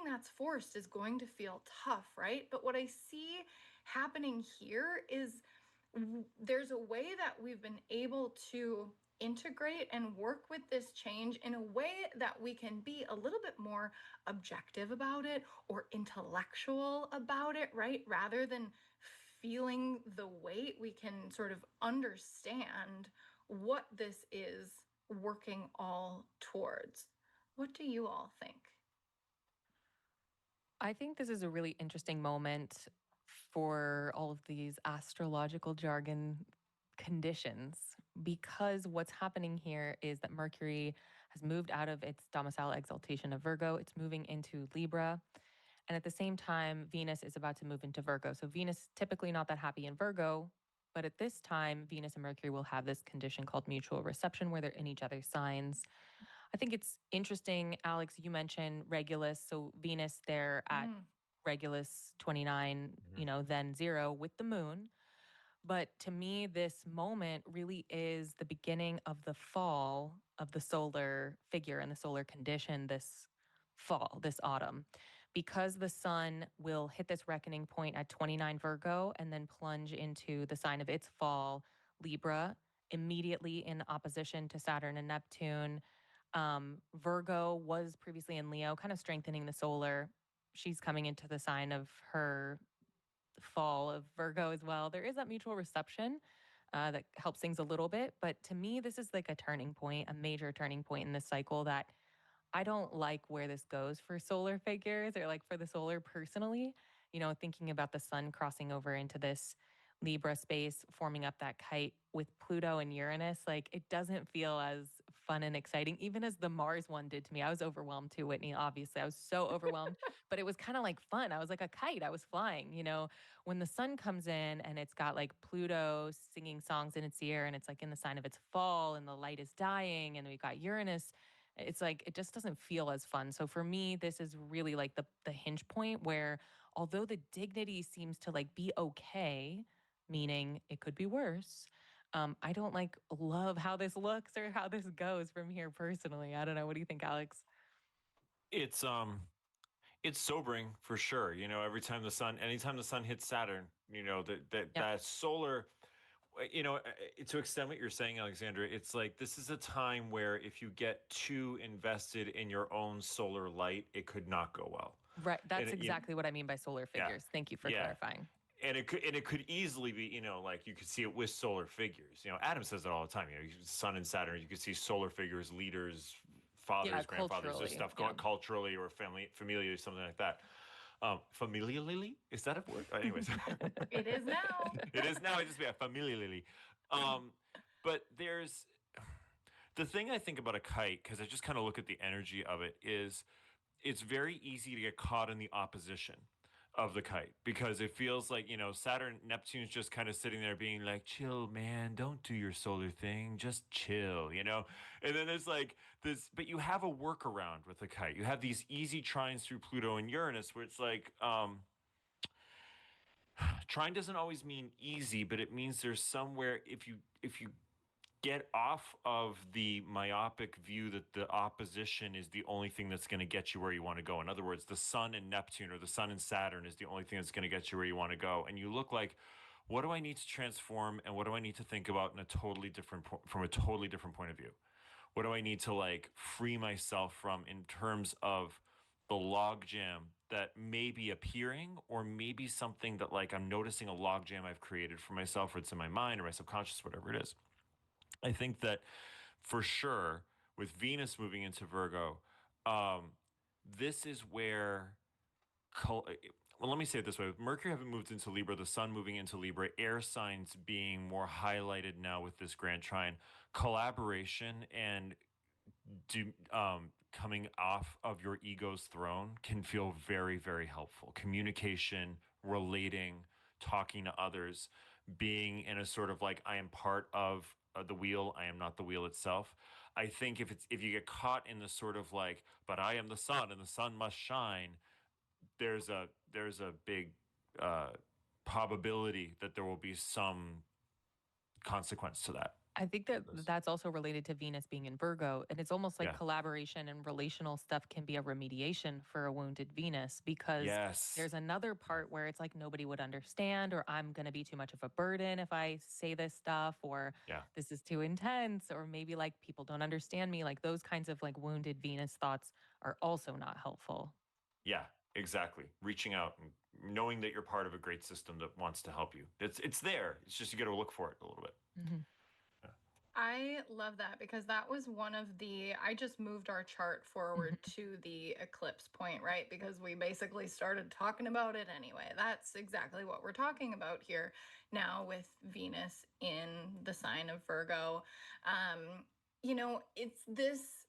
that's forced is going to feel tough, right? But what I see happening here is there's a way that we've been able to integrate and work with this change in a way that we can be a little bit more objective about it or intellectual about it, right? Rather than feeling the weight, we can sort of understand what this is working all towards. What do you all think? I think this is a really interesting moment for all of these astrological jargon conditions because what's happening here is that Mercury has moved out of its domicile exaltation of Virgo. It's moving into Libra. And at the same time, Venus is about to move into Virgo. So Venus typically not that happy in Virgo, but at this time, Venus and Mercury will have this condition called mutual reception where they're in each other's signs. I think it's interesting, Alex, you mentioned Regulus. So Venus there at Regulus 29, then 0 with the moon. But to me, this moment really is the beginning of the fall of the solar figure and the solar condition this fall, this autumn, because the sun will hit this reckoning point at 29 Virgo and then plunge into the sign of its fall, Libra, immediately in opposition to Saturn and Neptune. Virgo was previously in Leo, kind of strengthening the solar. She's coming into the sign of her fall of Virgo as well. There is that mutual reception that helps things a little bit. But to me, this is like a turning point, a major turning point in this cycle that I don't like where this goes for solar figures or like for the solar personally. Thinking about the sun crossing over into this Libra space, forming up that kite with Pluto and Uranus, like it doesn't feel as fun and exciting, even as the Mars one did to me. I was overwhelmed too, Whitney. Obviously, I was so overwhelmed, but it was kind of like fun. I was like a kite, I was flying. When the sun comes in and it's got like Pluto singing songs in its ear and it's like in the sign of its fall and the light is dying, and we got Uranus, it's like it just doesn't feel as fun. So for me, this is really like the hinge point where although the dignity seems to like be okay, meaning it could be worse. I don't like love how this looks or how this goes from here personally. I don't know. What do you think, Alex? It's it's sobering for sure. Anytime the sun hits Saturn, Yep. that solar, to extend what you're saying, Alexandra, it's like this is a time where if you get too invested in your own solar light, it could not go well. Right. And That's it, you, exactly what I mean by solar yeah, figures. Thank you for yeah. clarifying. And it could easily be, like you could see it with solar figures. Adam says it all the time. Sun and Saturn, you could see solar figures, leaders, Yeah, fathers, grandfathers, there's culturally. stuff Yeah. going culturally or familially, something like that. Familially, is that a word? Anyways, It is now. it is now. It just be a familially. But there's the thing I think about a kite, because I just kind of look at the energy of it, is it's very easy to get caught in the opposition of the kite because it feels like, Saturn, Neptune's just kind of sitting there being like, chill, man, don't do your solar thing, just chill. And then there's like this, but you have a workaround with the kite. You have these easy trines through Pluto and Uranus where it's like, trine doesn't always mean easy, but it means there's somewhere if you get off of the myopic view that the opposition is the only thing that's going to get you where you want to go. In other words, the sun and Neptune or the sun and Saturn is the only thing that's going to get you where you want to go. And you look like, what do I need to transform and what do I need to think about in a totally different from a totally different point of view? What do I need to like free myself from in terms of the logjam that may be appearing, or maybe something that like I'm noticing a logjam I've created for myself, or it's in my mind or my subconscious, whatever it is. I think that for sure with Venus moving into Virgo, this is where well, let me say it this way. With Mercury having moved into Libra, the Sun moving into Libra, air signs being more highlighted now with this grand trine, collaboration and coming off of your ego's throne can feel very, very helpful. Communication, relating, talking to others, being in a sort of like, I am part of the wheel, I am not the wheel itself. I think if you get caught in the sort of like, but I am the sun and the sun must shine, there's a big uh, probability that there will be some consequence to that. I think that that's also related to Venus being in Virgo. And it's almost like Yeah. collaboration and relational stuff can be a remediation for a wounded Venus, because Yes. there's another part where it's like nobody would understand, or I'm going to be too much of a burden if I say this stuff, or Yeah. this is too intense, or maybe like people don't understand me. Like those kinds of like wounded Venus thoughts are also not helpful. Yeah, exactly. Reaching out and knowing that you're part of a great system that wants to help you. It's there. It's just you got to look for it a little bit. Mm-hmm. Yeah. I love that because that was one of I just moved our chart forward Mm-hmm. to the eclipse point, right? Because we basically started talking about it anyway. That's exactly what we're talking about here now with Venus in the sign of Virgo. You know, it's this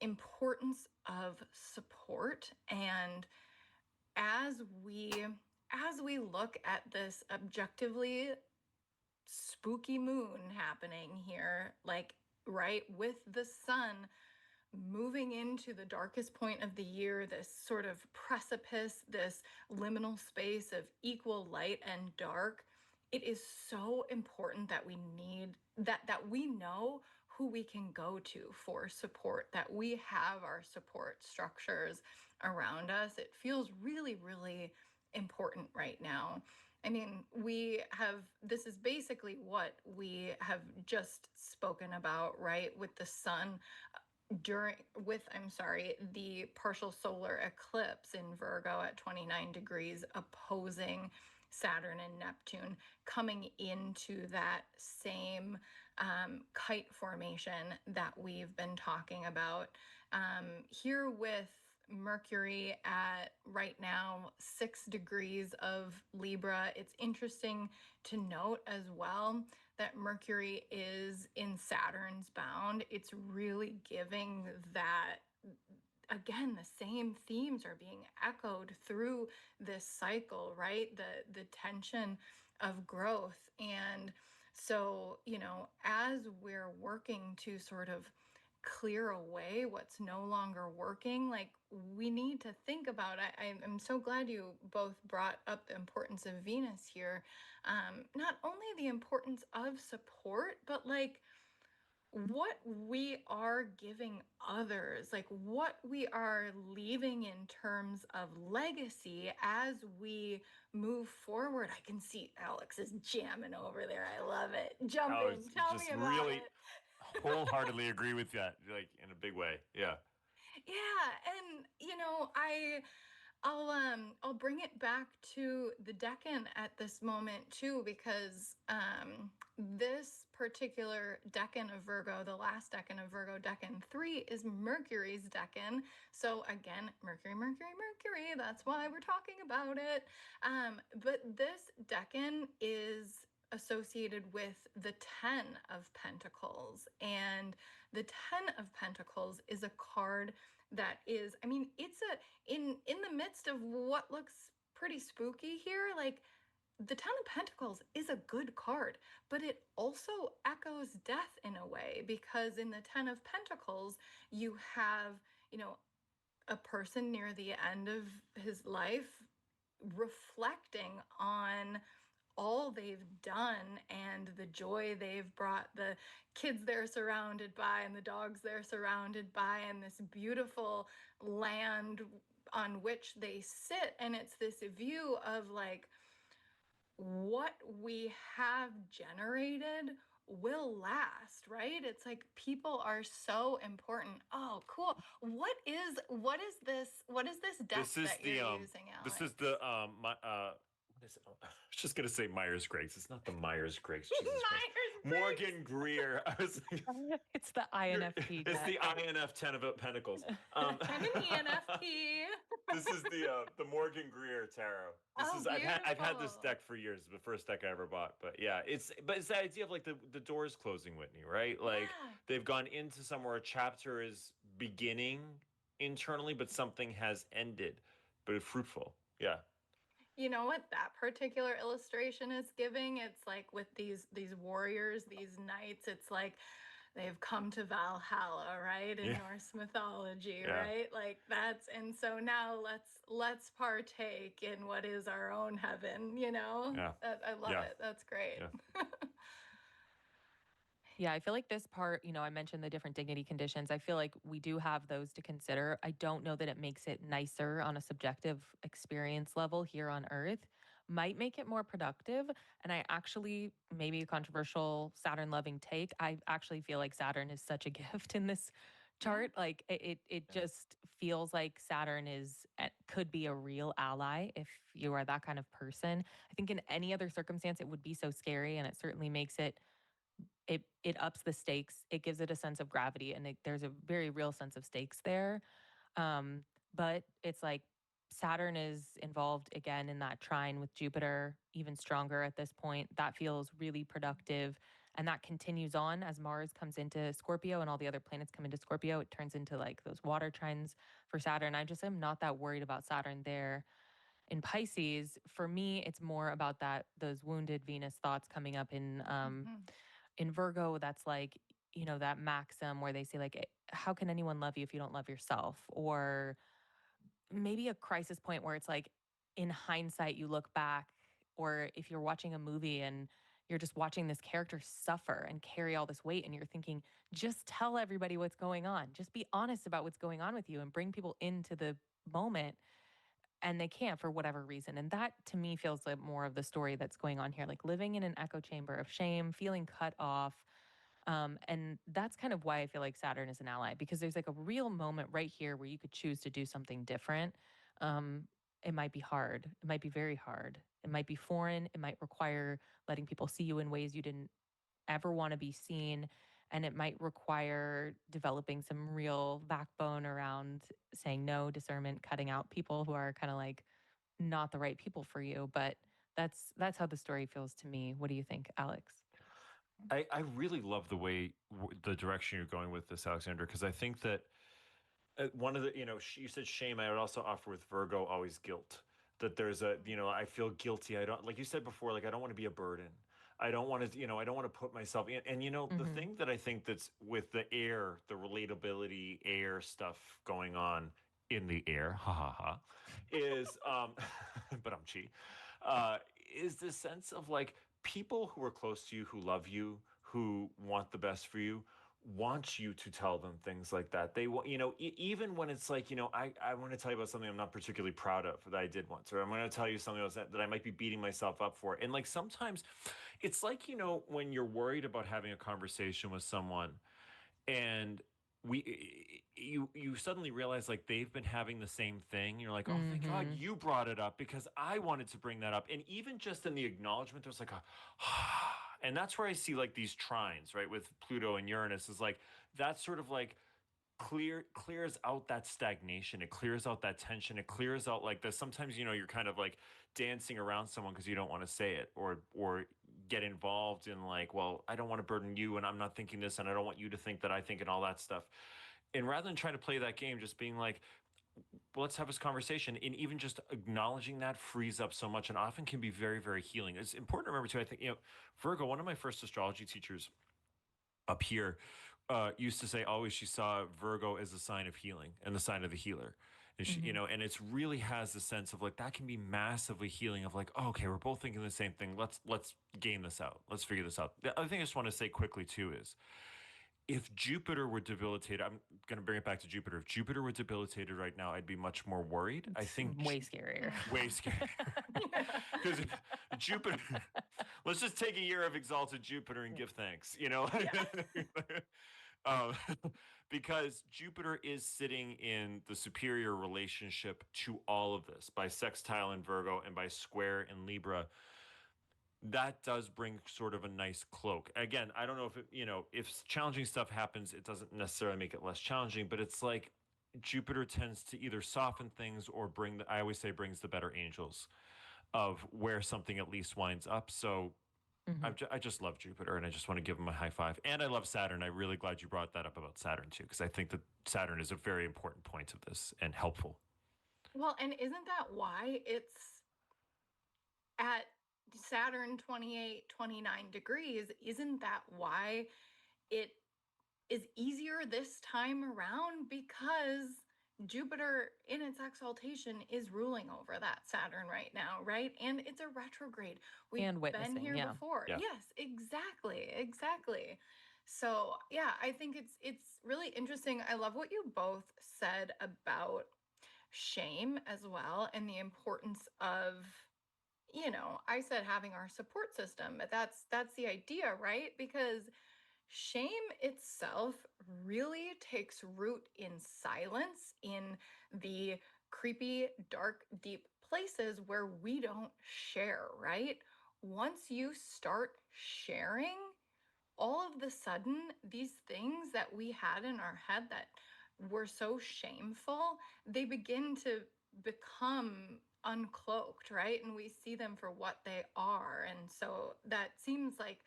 importance of support, and as we as we look at this objectively spooky moon happening here, like right with the sun moving into the darkest point of the year, this sort of precipice, this liminal space of equal light and dark. It is so important that we know who we can go to for support, that we have our support structures around us. It feels really, really important right now. I mean, this is basically what we have just spoken about, right? With the sun the partial solar eclipse in Virgo at 29 degrees opposing Saturn and Neptune, coming into that same kite formation that we've been talking about. Here with Mercury at right now 6 degrees of Libra, it's interesting to note as well that Mercury is in Saturn's bound. It's really giving that, again, the same themes are being echoed through this cycle, right? The tension of growth. And so, as we're working to sort of clear away what's no longer working, like we need to think about it. I'm so glad you both brought up the importance of Venus here. Not only the importance of support, but like what we are giving others, like what we are leaving in terms of legacy as we move forward. I can see Alex is jamming over there. I love it. Jump Oh, in. Tell me just about really it. wholeheartedly agree with that, like in a big way. Yeah. Yeah, and I'll bring it back to the decan at this moment too, because this particular decan of Virgo, the last decan of Virgo, decan 3, is Mercury's decan. So again, Mercury, Mercury, Mercury. That's why we're talking about it. But this decan is associated with the 10 of Pentacles, and the 10 of Pentacles is a card that is, I mean, it's in the midst of what looks pretty spooky here, like the 10 of Pentacles is a good card, but it also echoes death in a way, because in the 10 of Pentacles you have, a person near the end of his life reflecting on all they've done and the joy they've brought, the kids they're surrounded by and the dogs they're surrounded by, and this beautiful land on which they sit. And it's this view of like, what we have generated will last, right? It's like people are so important. Oh, cool. What is this deck This is that you're the using, this Alex? is the what is it? I was just gonna say Myers-Briggs. It's not the Myers-Briggs. Jesus Christ. Myers-Briggs. Morgan Greer. I was like, It's the INFP it's deck. the INF 10 of Pentacles. 10 an ENFP. This is the Morgan Greer tarot. This Oh, is I've had this beautiful. deck for years. The first deck I ever bought, but yeah, it's the idea of like the doors closing, Whitney, right? Like Yeah. they've gone into somewhere a chapter is beginning internally, but something has ended, but it's fruitful. Yeah, You know what that particular illustration is giving? It's like with these warriors, these knights, it's like they've come to Valhalla, right? In yeah, Norse mythology, yeah, right? Like that's and so now let's partake in what is our own heaven, you know? yeah, I love yeah, it. That's great. yeah. Yeah, I feel like this part, I mentioned the different dignity conditions. I feel like we do have those to consider. I don't know that it makes it nicer on a subjective experience level here on Earth. Might make it more productive. And I actually, maybe a controversial Saturn loving take, I actually feel like Saturn is such a gift in this Yeah. chart. Like it Yeah. just feels like Saturn could be a real ally if you are that kind of person. I think in any other circumstance it would be so scary, and it certainly makes it ups the stakes. It gives it a sense of gravity, and there's a very real sense of stakes there. Um, but it's like Saturn is involved again in that trine with Jupiter, even stronger at this point. That feels really productive. And that continues on as Mars comes into Scorpio and all the other planets come into Scorpio. It turns into like those water trines for Saturn. I just am not that worried about Saturn there. In Pisces, for me, it's more about those wounded Venus thoughts coming up Mhm. in Virgo. That's like, that maxim where they say, like, how can anyone love you if you don't love yourself? Or maybe a crisis point where it's like, in hindsight, you look back, or if you're watching a movie and you're just watching this character suffer and carry all this weight, and you're thinking, just tell everybody what's going on. Just be honest about what's going on with you and bring people into the moment. And they can't for whatever reason. And that to me feels like more of the story that's going on here, like living in an echo chamber of shame, feeling cut off, and that's kind of why I feel like Saturn is an ally, because there's like a real moment right here where you could choose to do something different. Um, it might be hard. It might be very hard. It might be foreign. It might require letting people see you in ways you didn't ever want to be seen. And it might require developing some real backbone around saying no, discernment, cutting out people who are kind of like not the right people for you. But that's how the story feels to me. What do you think, Alex? I really love the way the direction you're going with this, Alexander, because I think that one of the, you said shame. I would also offer with Virgo always guilt. That there's a, I feel guilty. I don't, like you said before, like I don't want to be a burden. I don't want to, I don't want to put myself in. And the Hmm. thing that I think that's with the air, the relatability air stuff going on in the air, ha ha ha, is, but I'm cheap, is this sense of like people who are close to you, who love you, who want the best for you want you to tell them things like that. They want, even when it's like, I want to tell you about something I'm not particularly proud of that I did once, or I'm going to tell you something else that I might be beating myself up for. And like sometimes it's like, when you're worried about having a conversation with someone and you suddenly realize like they've been having the same thing. You're like, oh, thank God Hmm. you brought it up because I wanted to bring that up. And even just in the acknowledgement, there's like a and that's where I see like these trines, right, with Pluto and Uranus is like that's sort of like clears out that stagnation. It clears out that tension. It clears out like this. Sometimes you're kind of like dancing around someone because you don't want to say it or get involved in like, well, I don't want to burden you and I'm not thinking this and I don't want you to think that I think and all that stuff. And rather than trying to play that game, just being like, well, let's have this conversation. And even just acknowledging that frees up so much and often can be very, very healing. It's important to remember too. I think, Virgo, one of my first astrology teachers up here used to say always she saw Virgo as a sign of healing and the sign of the healer. And she, Hmm. and it's really has the sense of like that can be massively healing of like, oh, okay, we're both thinking the same thing. Let's game this out. Let's figure this out. The other thing I just want to say quickly too is if Jupiter were debilitated, I'm going to bring it back to Jupiter. If Jupiter were debilitated right now, I'd be much more worried. I It's think way scarier. way scary because Jupiter. Let's just take a year of exalted Jupiter and give thanks. Yeah. um, because Jupiter is sitting in the superior relationship to all of this by sextile in Virgo and by square in Libra. That does bring sort of a nice cloak. Again, I don't know if if challenging stuff happens, it doesn't necessarily make it less challenging, but it's like Jupiter tends to either soften things or I always say brings the better angels of where something at least winds up. So Mhm. I just love Jupiter, and I just want to give him a high five. And I love Saturn. I'm really glad you brought that up about Saturn too, because I think that Saturn is a very important point of this and helpful. Well, and isn't that why it's at Saturn 28, 29 degrees? Isn't that why it is easier this time around? Because Jupiter in its exaltation is ruling over that Saturn right now, right? And it's a retrograde. We've And been witnessing, here yeah. before. Yeah. Yes, exactly. So, yeah, I think it's really interesting. I love what you both said about shame as well, and the importance of, I said having our support system, but that's the idea, right? Because shame itself really takes root in silence, in the creepy, dark, deep places where we don't share, right? Once you start sharing, all of the sudden, these things that we had in our head that were so shameful, they begin to become uncloaked, right? And we see them for what they are. And so that seems like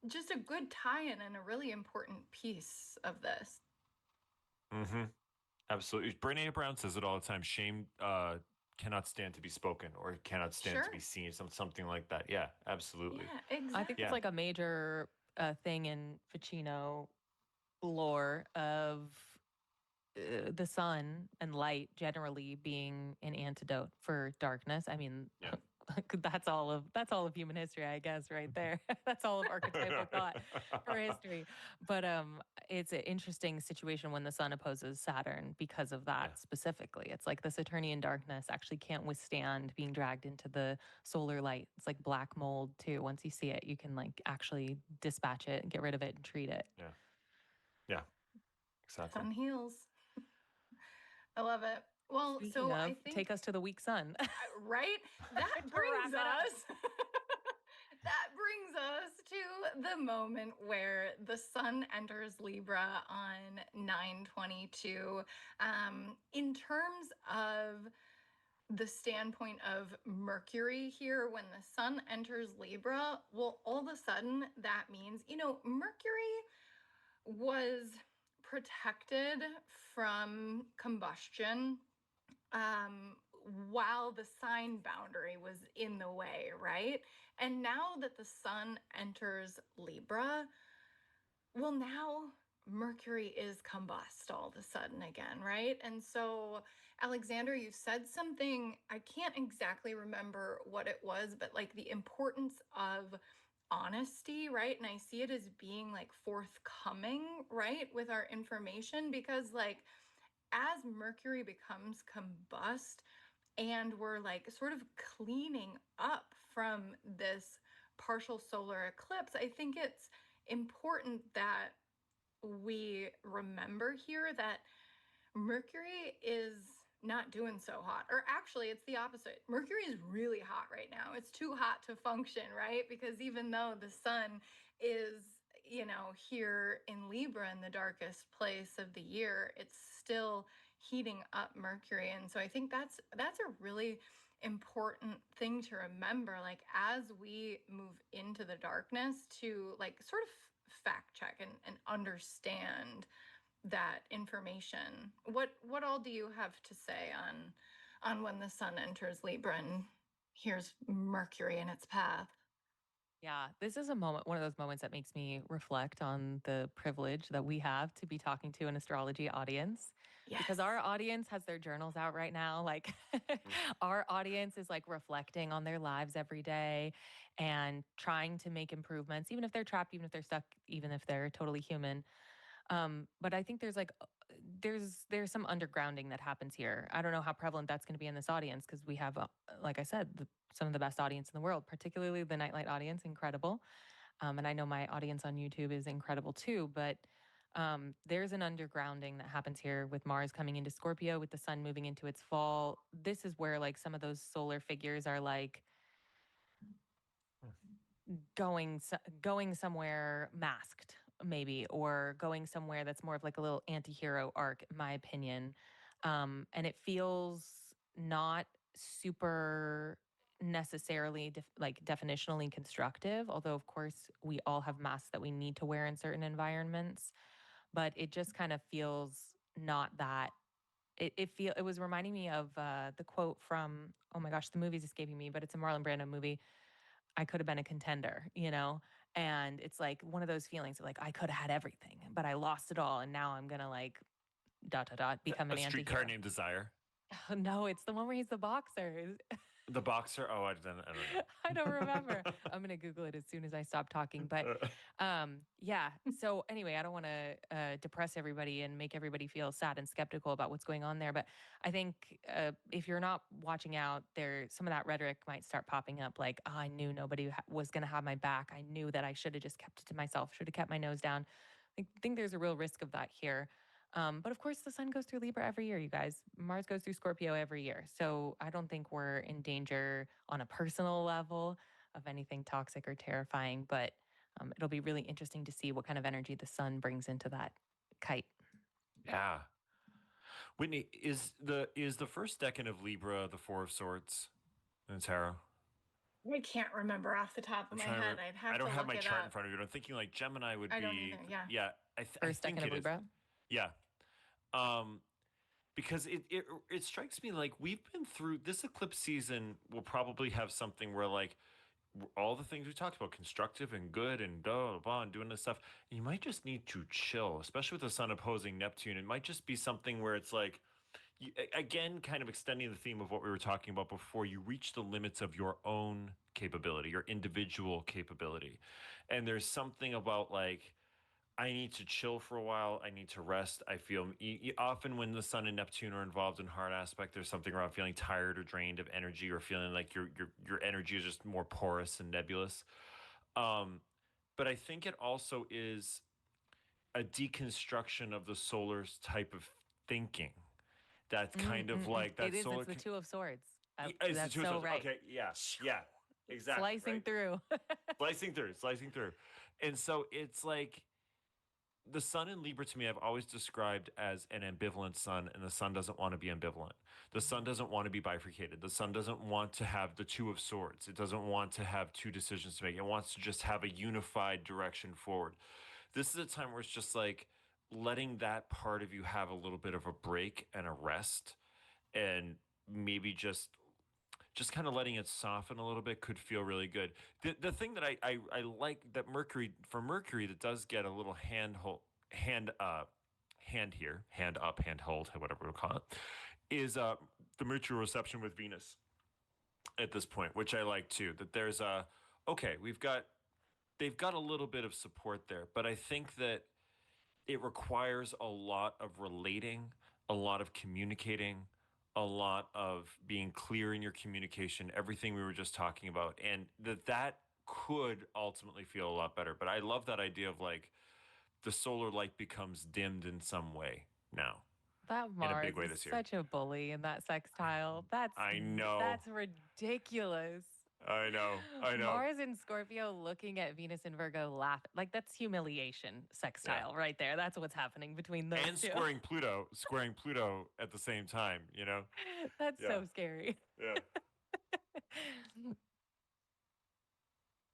just a good tie-in and a really important piece of this. Mm-hmm. Absolutely. Brene Brown says it all the time. Shame cannot stand to be spoken or cannot stand to be Sure. seen. Something like that. Yeah, absolutely. Yeah, I think it's Yeah. exactly. like a major thing in Ficino lore of the sun and light generally being an antidote for darkness. I mean, Yeah. that's all of human history, I guess, right there. That's all of archetypal thought for history. But it's an interesting situation when the sun opposes Saturn because of Yeah. that specifically. It's like the Saturnian darkness actually can't withstand being dragged into the solar light. It's like black mold too. Once you see it, you can like actually dispatch it and get rid of it and treat it. Yeah. Yeah. Exactly. Sun heals. I love it. Well, Speaking so I of, think, take us to the weak sun. right? That To brings wrap it up. us that brings us to the moment where the sun enters Libra on 9/22. In terms of the standpoint of Mercury here, when the sun enters Libra, well, all of a sudden that means, Mercury was protected from combustion, um, while the sign boundary was in the way, right? And now that the sun enters Libra, well, now Mercury is combust all of a sudden again, right? And so, Alexander, you said something, I can't exactly remember what it was, but like the importance of honesty, right? And I see it as being like forthcoming, right, with our information, because like as Mercury becomes combust and we're like sort of cleaning up from this partial solar eclipse, I think it's important that we remember here that Mercury is not doing so hot. Or actually, it's the opposite. Mercury is really hot right now. It's too hot to function, right? Because even though the sun is, here in Libra in the darkest place of the year, it's still heating up Mercury. And so I think that's a really important thing to remember, like as we move into the darkness, to like sort of fact check and understand that information. What all do you have to say on when the sun enters Libra and here's Mercury in its path? Yeah, this is one of those moments that makes me reflect on the privilege that we have to be talking to an astrology audience because Yes. our audience has their journals out right now. Like, Mm. our audience is like reflecting on their lives every day and trying to make improvements, even if they're trapped, even if they're stuck, even if they're totally human. But I think there's some undergrounding that happens here. I don't know how prevalent that's going to be in this audience because we have, like I said, some of the best audience in the world, particularly the Nightlight audience, incredible. And I know my audience on YouTube is incredible too. But there's an undergrounding that happens here with Mars coming into Scorpio, with the sun moving into its fall. This is where like some of those solar figures are like going somewhere masked maybe, or going somewhere that's more of like a little anti-hero arc, in my opinion. And it feels not super necessarily definitionally constructive, although of course we all have masks that we need to wear in certain environments, but it just kind of feels not that. It was reminding me of the quote from, oh my gosh, the movie's escaping me, but it's a Marlon Brando movie. I could have been a contender, and it's like one of those feelings of like I could have had everything, but I lost it all, and now I'm gonna like dot dot dot become A an streetcar anti-hero. named Desire. No, it's the one where he's the boxer. The boxer. Oh, I don't know. I don't remember. I'm gonna Google it as soon as I stop talking. But yeah. So anyway, I don't want to depress everybody and make everybody feel sad and skeptical about what's going on there. But I think if you're not watching out, there some of that rhetoric might start popping up. Like, oh, I knew nobody was going to have my back. I knew that I should have just kept it to myself. Should have kept my nose down. I think there's a real risk of that here. But of course, the sun goes through Libra every year, you guys. Mars goes through Scorpio every year. So I don't think we're in danger on a personal level of anything toxic or terrifying. But it'll be really interesting to see what kind of energy the sun brings into that kite. Yeah. Whitney, is the first decan of Libra the Four of Swords in tarot? I can't remember off the top of I'm my trying to head. remember. I'd I have don't to have look my it chart in up. front of me, but I'm thinking like Gemini would I don't be. either. Yeah. Yeah, I First think decan of it is. Libra. Yeah. Um, because it strikes me like we've been through this eclipse season. Will probably have something where like all the things we talked about, constructive and good and blah, blah, blah, and doing this stuff, you might just need to chill, especially with the sun opposing Neptune. It might just be something where it's like, again, kind of extending the theme of what we were talking about before, you reach the limits of your own capability, your individual capability. And there's something about like, I need to chill for a while. I need to rest. I feel often when the sun and Neptune are involved in hard aspect, there's something around feeling tired or drained of energy or feeling like your energy is just more porous and nebulous. Um, but I think it also is a deconstruction of the solar's type of thinking. That's kind of like that It is. It's solar. the Two of Swords. It's the That's two of so swords. right. Okay, yeah, yeah, exactly, Slicing right. through. Slicing through, and so it's like the sun in Libra to me, I've always described as an ambivalent sun, and the sun doesn't want to be ambivalent. The sun doesn't want to be bifurcated. The sun doesn't want to have the two of swords. It doesn't want to have two decisions to make. It wants to just have a unified direction forward. This is a time where it's just like letting that part of you have a little bit of a break and a rest, and maybe just kind of letting it soften a little bit could feel really good. The thing that I like that Mercury that does get a little hand here, hand up, hand hold, whatever we'll call it, is the Mercury reception with Venus at this point, which I like too. That there's a okay, they've got a little bit of support there, but I think that it requires a lot of relating, a lot of communicating, a lot of being clear in your communication, everything we were just talking about, and that could ultimately feel a lot better. But I love that idea of like the solar light becomes dimmed in some way now, That in a big Mars way is this year. such a bully in that sextile. That's I know, that's ridiculous. I know. Mars in Scorpio looking at Venus in Virgo laugh. Like that's humiliation Yeah, sextile right there. That's what's happening between those and two. squaring Pluto at the same time. That's Yeah, so scary. yeah.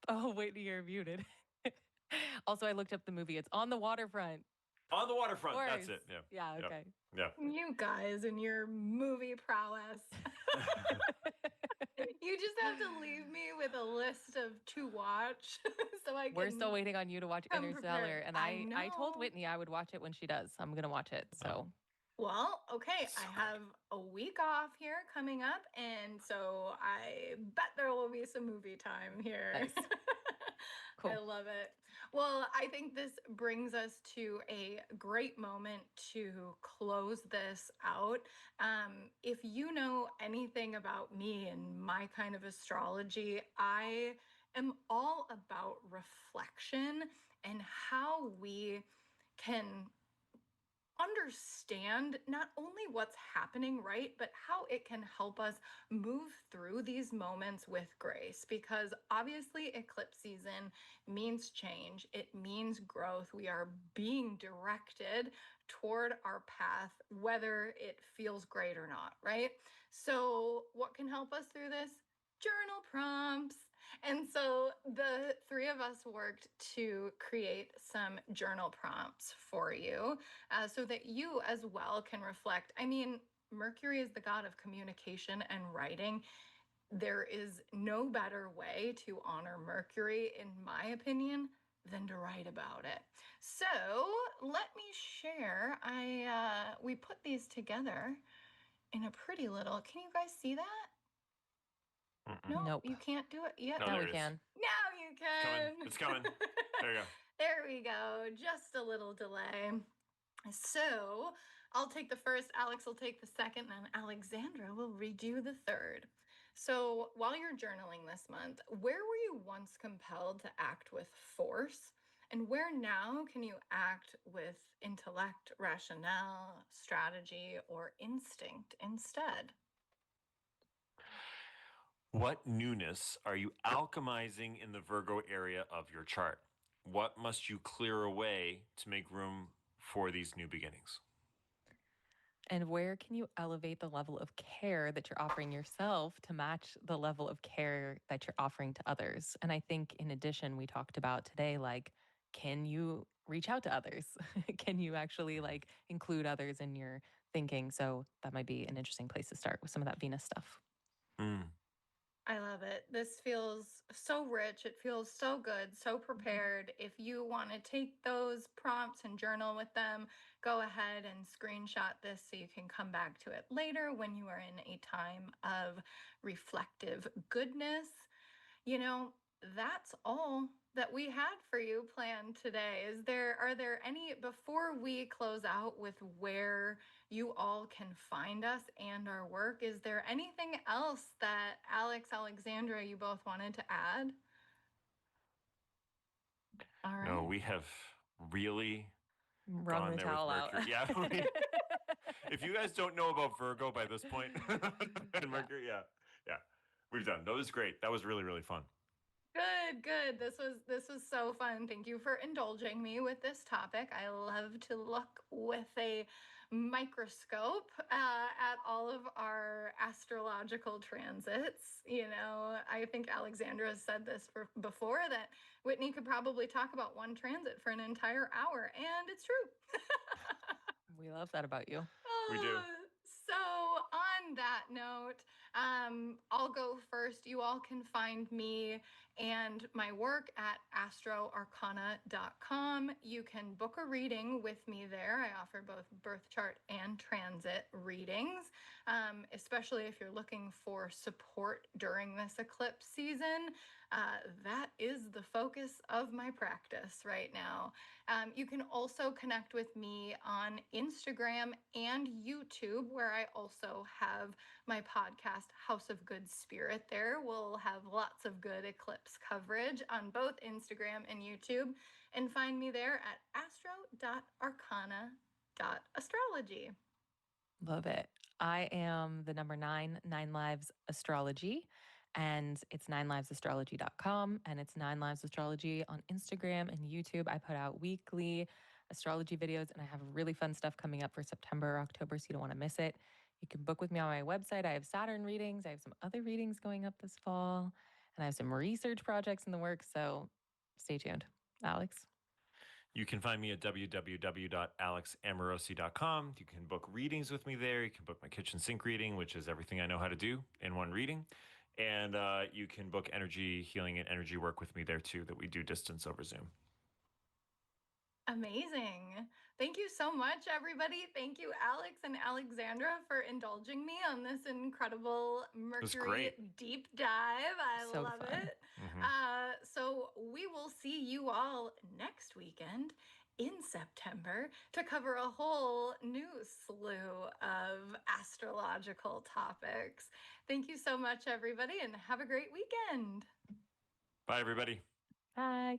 Oh, wait, you're muted. Also, I looked up the movie. It's On the Waterfront. On the Of waterfront. That's course. it. Yeah, Yeah, yeah, okay. yeah. You guys and your movie prowess. You just have to leave me with a list of to watch so I We're still can waiting on you to watch come Interstellar. prepared. And I I told know. Whitney I would watch it when she does. I'm going to watch it. So Well, okay, I So good. have a week off here coming up, and so I bet there will be some movie time here. nice. I Cool. love it. Well, I think this brings us to a great moment to close this out. If you know anything about me and my kind of astrology, I am all about reflection and how we can understand not only what's happening, right, but how it can help us move through these moments with grace. Because obviously, eclipse season means change, it means growth. We are being directed toward our path, whether it feels great or not, right? So, what can help us through this? Journal prompts. And so the three of us worked to create some journal prompts for you so that you as well can reflect. I mean, Mercury is the god of communication and writing. There is no better way to honor Mercury, in my opinion, than to write about it. So let me share. We put these together in a pretty little. Can you guys see that? Mm-mm. No, Nope. you can't do it yet. No, Now there we it is. can. Now you can. It's coming. There you go. There we go. Just a little delay. So I'll take the first, Alex will take the second, and Alexandra will read you the third. So while you're journaling this month, where were you once compelled to act with force? And where now can you act with intellect, rationale, strategy, or instinct instead? What newness are you alchemizing in the Virgo area of your chart? What must you clear away to make room for these new beginnings? And where can you elevate the level of care that you're offering yourself to match the level of care that you're offering to others? And I think in addition, we talked about today, like, can you reach out to others? Can you actually like include others in your thinking? So that might be an interesting place to start with some of that Venus stuff. Mm. I love it. This feels so rich. It feels so good, so prepared. If you want to take those prompts and journal with them, go ahead and screenshot this so you can come back to it later when you are in a time of reflective goodness. You know, that's all that we had for you planned today. Are there any, before we close out with where you all can find us and our work, is there anything else that Alex, Alexandra, you both wanted to add? All right. No, we have really Wrung gone the there with towel out. Mercury. Yeah. If you guys don't know about Virgo by this point, and Mercury, yeah, we've done. That was great. That was really, really fun. Good. This was so fun. Thank you for indulging me with this topic. I love to look with a microscope at all of our astrological transits. You know, I think Alexandra has said this before that Whitney could probably talk about one transit for an entire hour, and it's true. We love that about you. We do. So, on that note, I'll go first. You all can find me and my work at astroarcana.com. You can book a reading with me there. I offer both birth chart and transit readings, especially if you're looking for support during this eclipse season. That is the focus of my practice right now. You can also connect with me on Instagram and YouTube, where I also have my podcast, House of Good Spirit. There we'll have lots of good eclipse coverage on both Instagram and YouTube. And find me there at astro.arcana.astrology. Love it. I am the number 9 Lives Astrology, and it's 9livesastrology.com, and it's 9lives Astrology on Instagram and YouTube. I put out weekly astrology videos, and I have really fun stuff coming up for September, October, so you don't want to miss it. You can book with me on my website. I have Saturn readings. I have some other readings going up this fall, and I have some research projects in the works, so stay tuned. Alex? You can find me at www.alexamorosi.com. You can book readings with me there. You can book my kitchen sink reading, which is everything I know how to do in one reading. And you can book energy healing and energy work with me there too, that we do distance over Zoom. Amazing. Thank you so much, everybody. Thank you, Alex and Alexandra, for indulging me on this incredible Mercury great. deep dive. I So love fun. it. So we will see you all next weekend in September to cover a whole new slew of astrological topics. Thank you so much, everybody, and have a great weekend. Bye, everybody. Bye.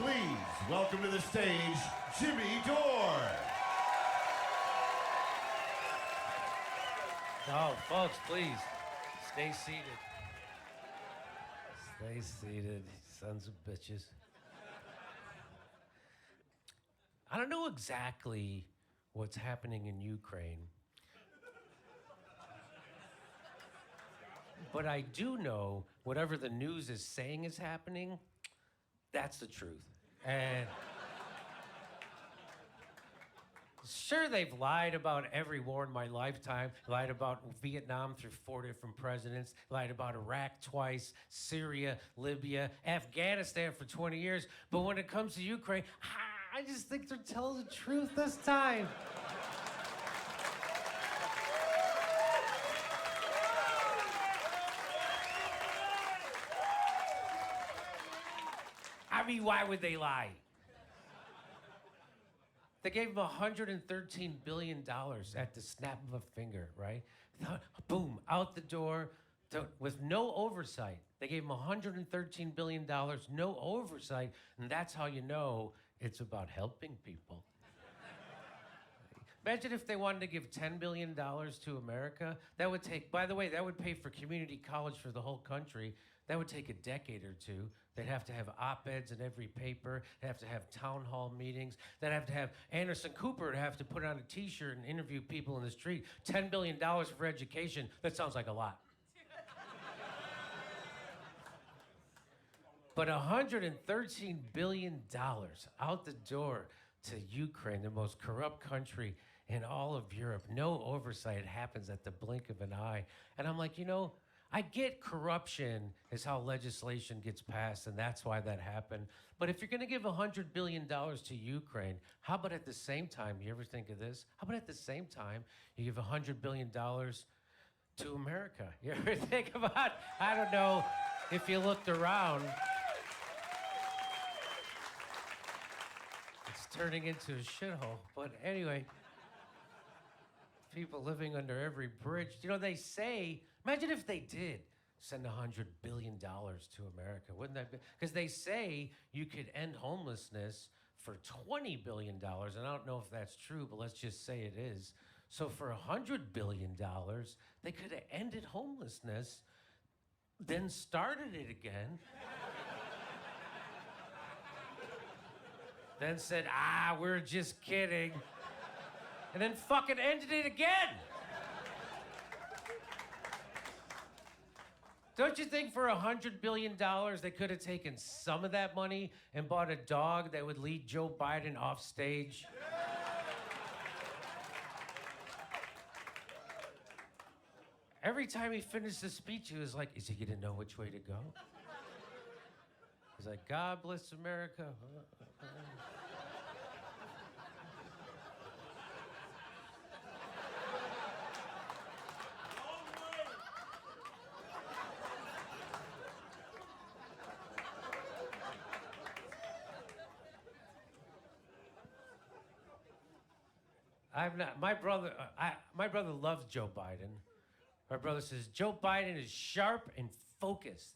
please welcome to the stage, Jimmy Dore. No, folks, please, stay seated. Stay seated, sons of bitches. I don't know exactly what's happening in Ukraine, but I do know whatever the news is saying is happening, that's the truth. And sure, they've lied about every war in my lifetime, lied about Vietnam through 4 different presidents, lied about Iraq twice, Syria, Libya, Afghanistan for 20 years. But when it comes to Ukraine, I just think they're telling the truth this time. I mean, why would they lie? They gave him $113 billion at the snap of a finger, right? Boom, out the door with no oversight. They gave him $113 billion, no oversight, and that's how you know it's about helping people. Imagine if they wanted to give $10 billion to America. That would take, by the way, that would pay for community college for the whole country. That would take a decade or two. They'd have to have op-eds in every paper. They'd have to have town hall meetings. They'd have to have Anderson Cooper would have to put on a T-shirt and interview people in the street. $10 billion for education. That sounds like a lot. But $113 billion out the door to Ukraine, the most corrupt country in all of Europe. No oversight. It happens at the blink of an eye. And I'm like, you know, I get corruption is how legislation gets passed, and that's why that happened. But if you're going to give $100 billion to Ukraine, how about at the same time, you ever think of this? How about at the same time, you give $100 billion to America? You ever think about, I don't know if you looked around. It's turning into a shithole. But anyway, people living under every bridge. You know, they say, imagine if they did send $100 billion to America. Wouldn't that be? Because they say you could end homelessness for $20 billion. And I don't know if that's true, but let's just say it is. So for $100 billion, they could have ended homelessness, then started it again. Then said, we're just kidding. And then fucking ended it again. Don't you think for $100 billion, they could have taken some of that money and bought a dog that would lead Joe Biden off stage? Every time he finished the speech, he was like, is he gonna know which way to go? He's like, God bless America. My brother loves Joe Biden. My brother says, Joe Biden is sharp and focused.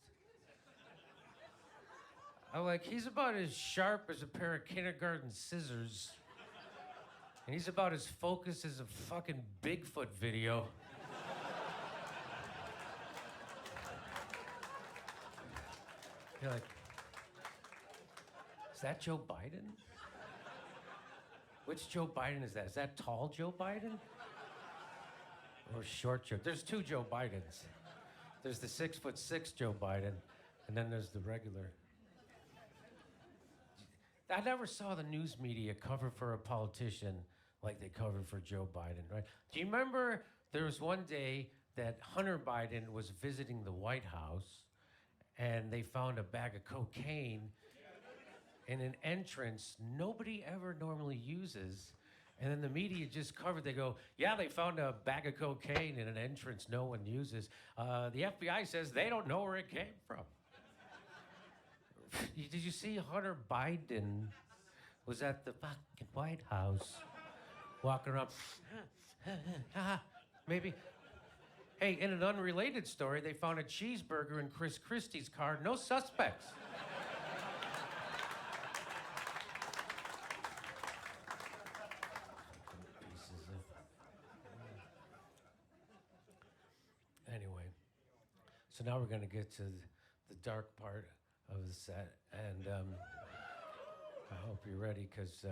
I'm like, he's about as sharp as a pair of kindergarten scissors. And he's about as focused as a fucking Bigfoot video. You're like, is that Joe Biden? Which Joe Biden is that? Is that tall Joe Biden? Or short Joe? There's two Joe Bidens. There's the 6'6" Joe Biden, and then there's the regular. I never saw the news media cover for a politician like they covered for Joe Biden, right? Do you remember there was one day that Hunter Biden was visiting the White House, and they found a bag of cocaine in an entrance nobody ever normally uses. And then the media just covered, they go, yeah, they found a bag of cocaine in an entrance no one uses. The FBI says they don't know where it came from. Did you see Hunter Biden was at the fucking White House walking around? Maybe. Hey, in an unrelated story, they found a cheeseburger in Chris Christie's car, no suspects. So now we're going to get to the dark part of the set. And I hope you're ready because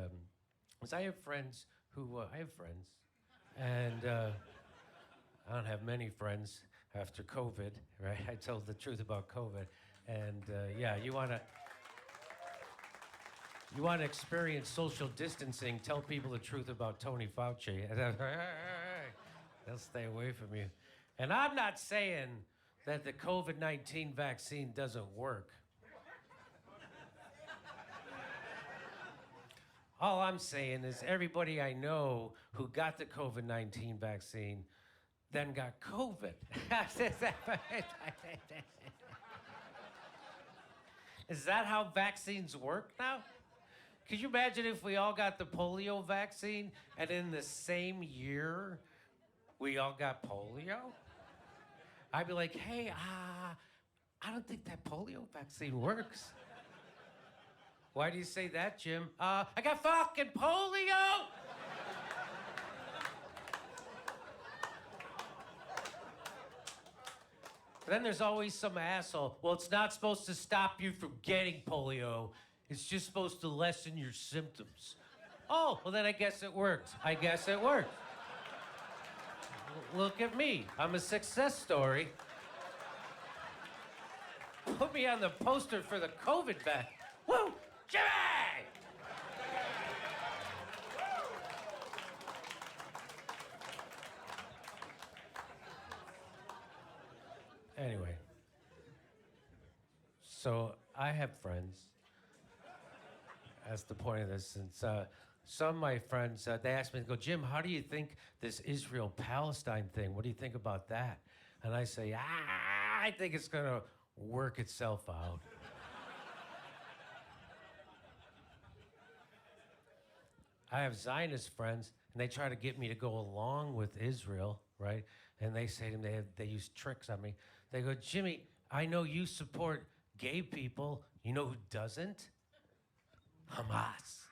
I have friends who, I have friends. And I don't have many friends after COVID, right? I told the truth about COVID. And yeah, you want to experience social distancing, tell people the truth about Tony Fauci. They'll stay away from you. And I'm not saying that the COVID-19 vaccine doesn't work. All I'm saying is everybody I know who got the COVID-19 vaccine then got COVID. Is that how vaccines work now? Could you imagine if we all got the polio vaccine and in the same year we all got polio? I'd be like, hey, I don't think that polio vaccine works. Why do you say that, Jim? I got fucking polio! Then there's always some asshole. Well, it's not supposed to stop you from getting polio. It's just supposed to lessen your symptoms. Oh, well then I guess it worked. I guess it worked. Look at me. I'm a success story. Put me on the poster for the COVID vac. Woo! Jimmy! Anyway. So I have friends. That's the point of this. And some of my friends, they asked me, they go, Jim, how do you think this Israel-Palestine thing, what do you think about that? And I say, I think it's going to work itself out. I have Zionist friends, and they try to get me to go along with Israel, right? And they say to me, they use tricks on me. They go, Jimmy, I know you support gay people. You know who doesn't? Hamas.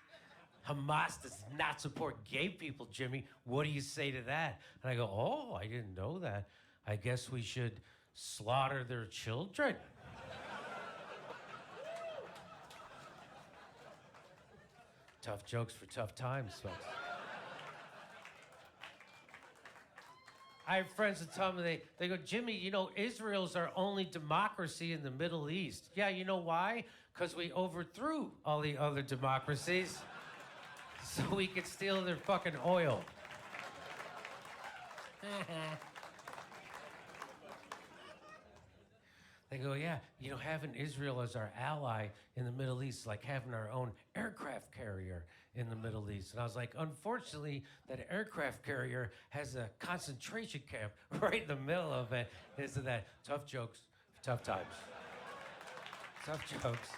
Hamas does not support gay people, Jimmy. What do you say to that? And I go, oh, I didn't know that. I guess we should slaughter their children. Tough jokes for tough times, folks. I have friends that tell me, they go, Jimmy, you know, Israel's our only democracy in the Middle East. Yeah, you know why? Because we overthrew all the other democracies so we could steal their fucking oil. They go, yeah, you know, having Israel as our ally in the Middle East is like having our own aircraft carrier in the Middle East. And I was like, unfortunately, that aircraft carrier has a concentration camp right in the middle of it. Isn't that tough jokes for tough times? Tough jokes.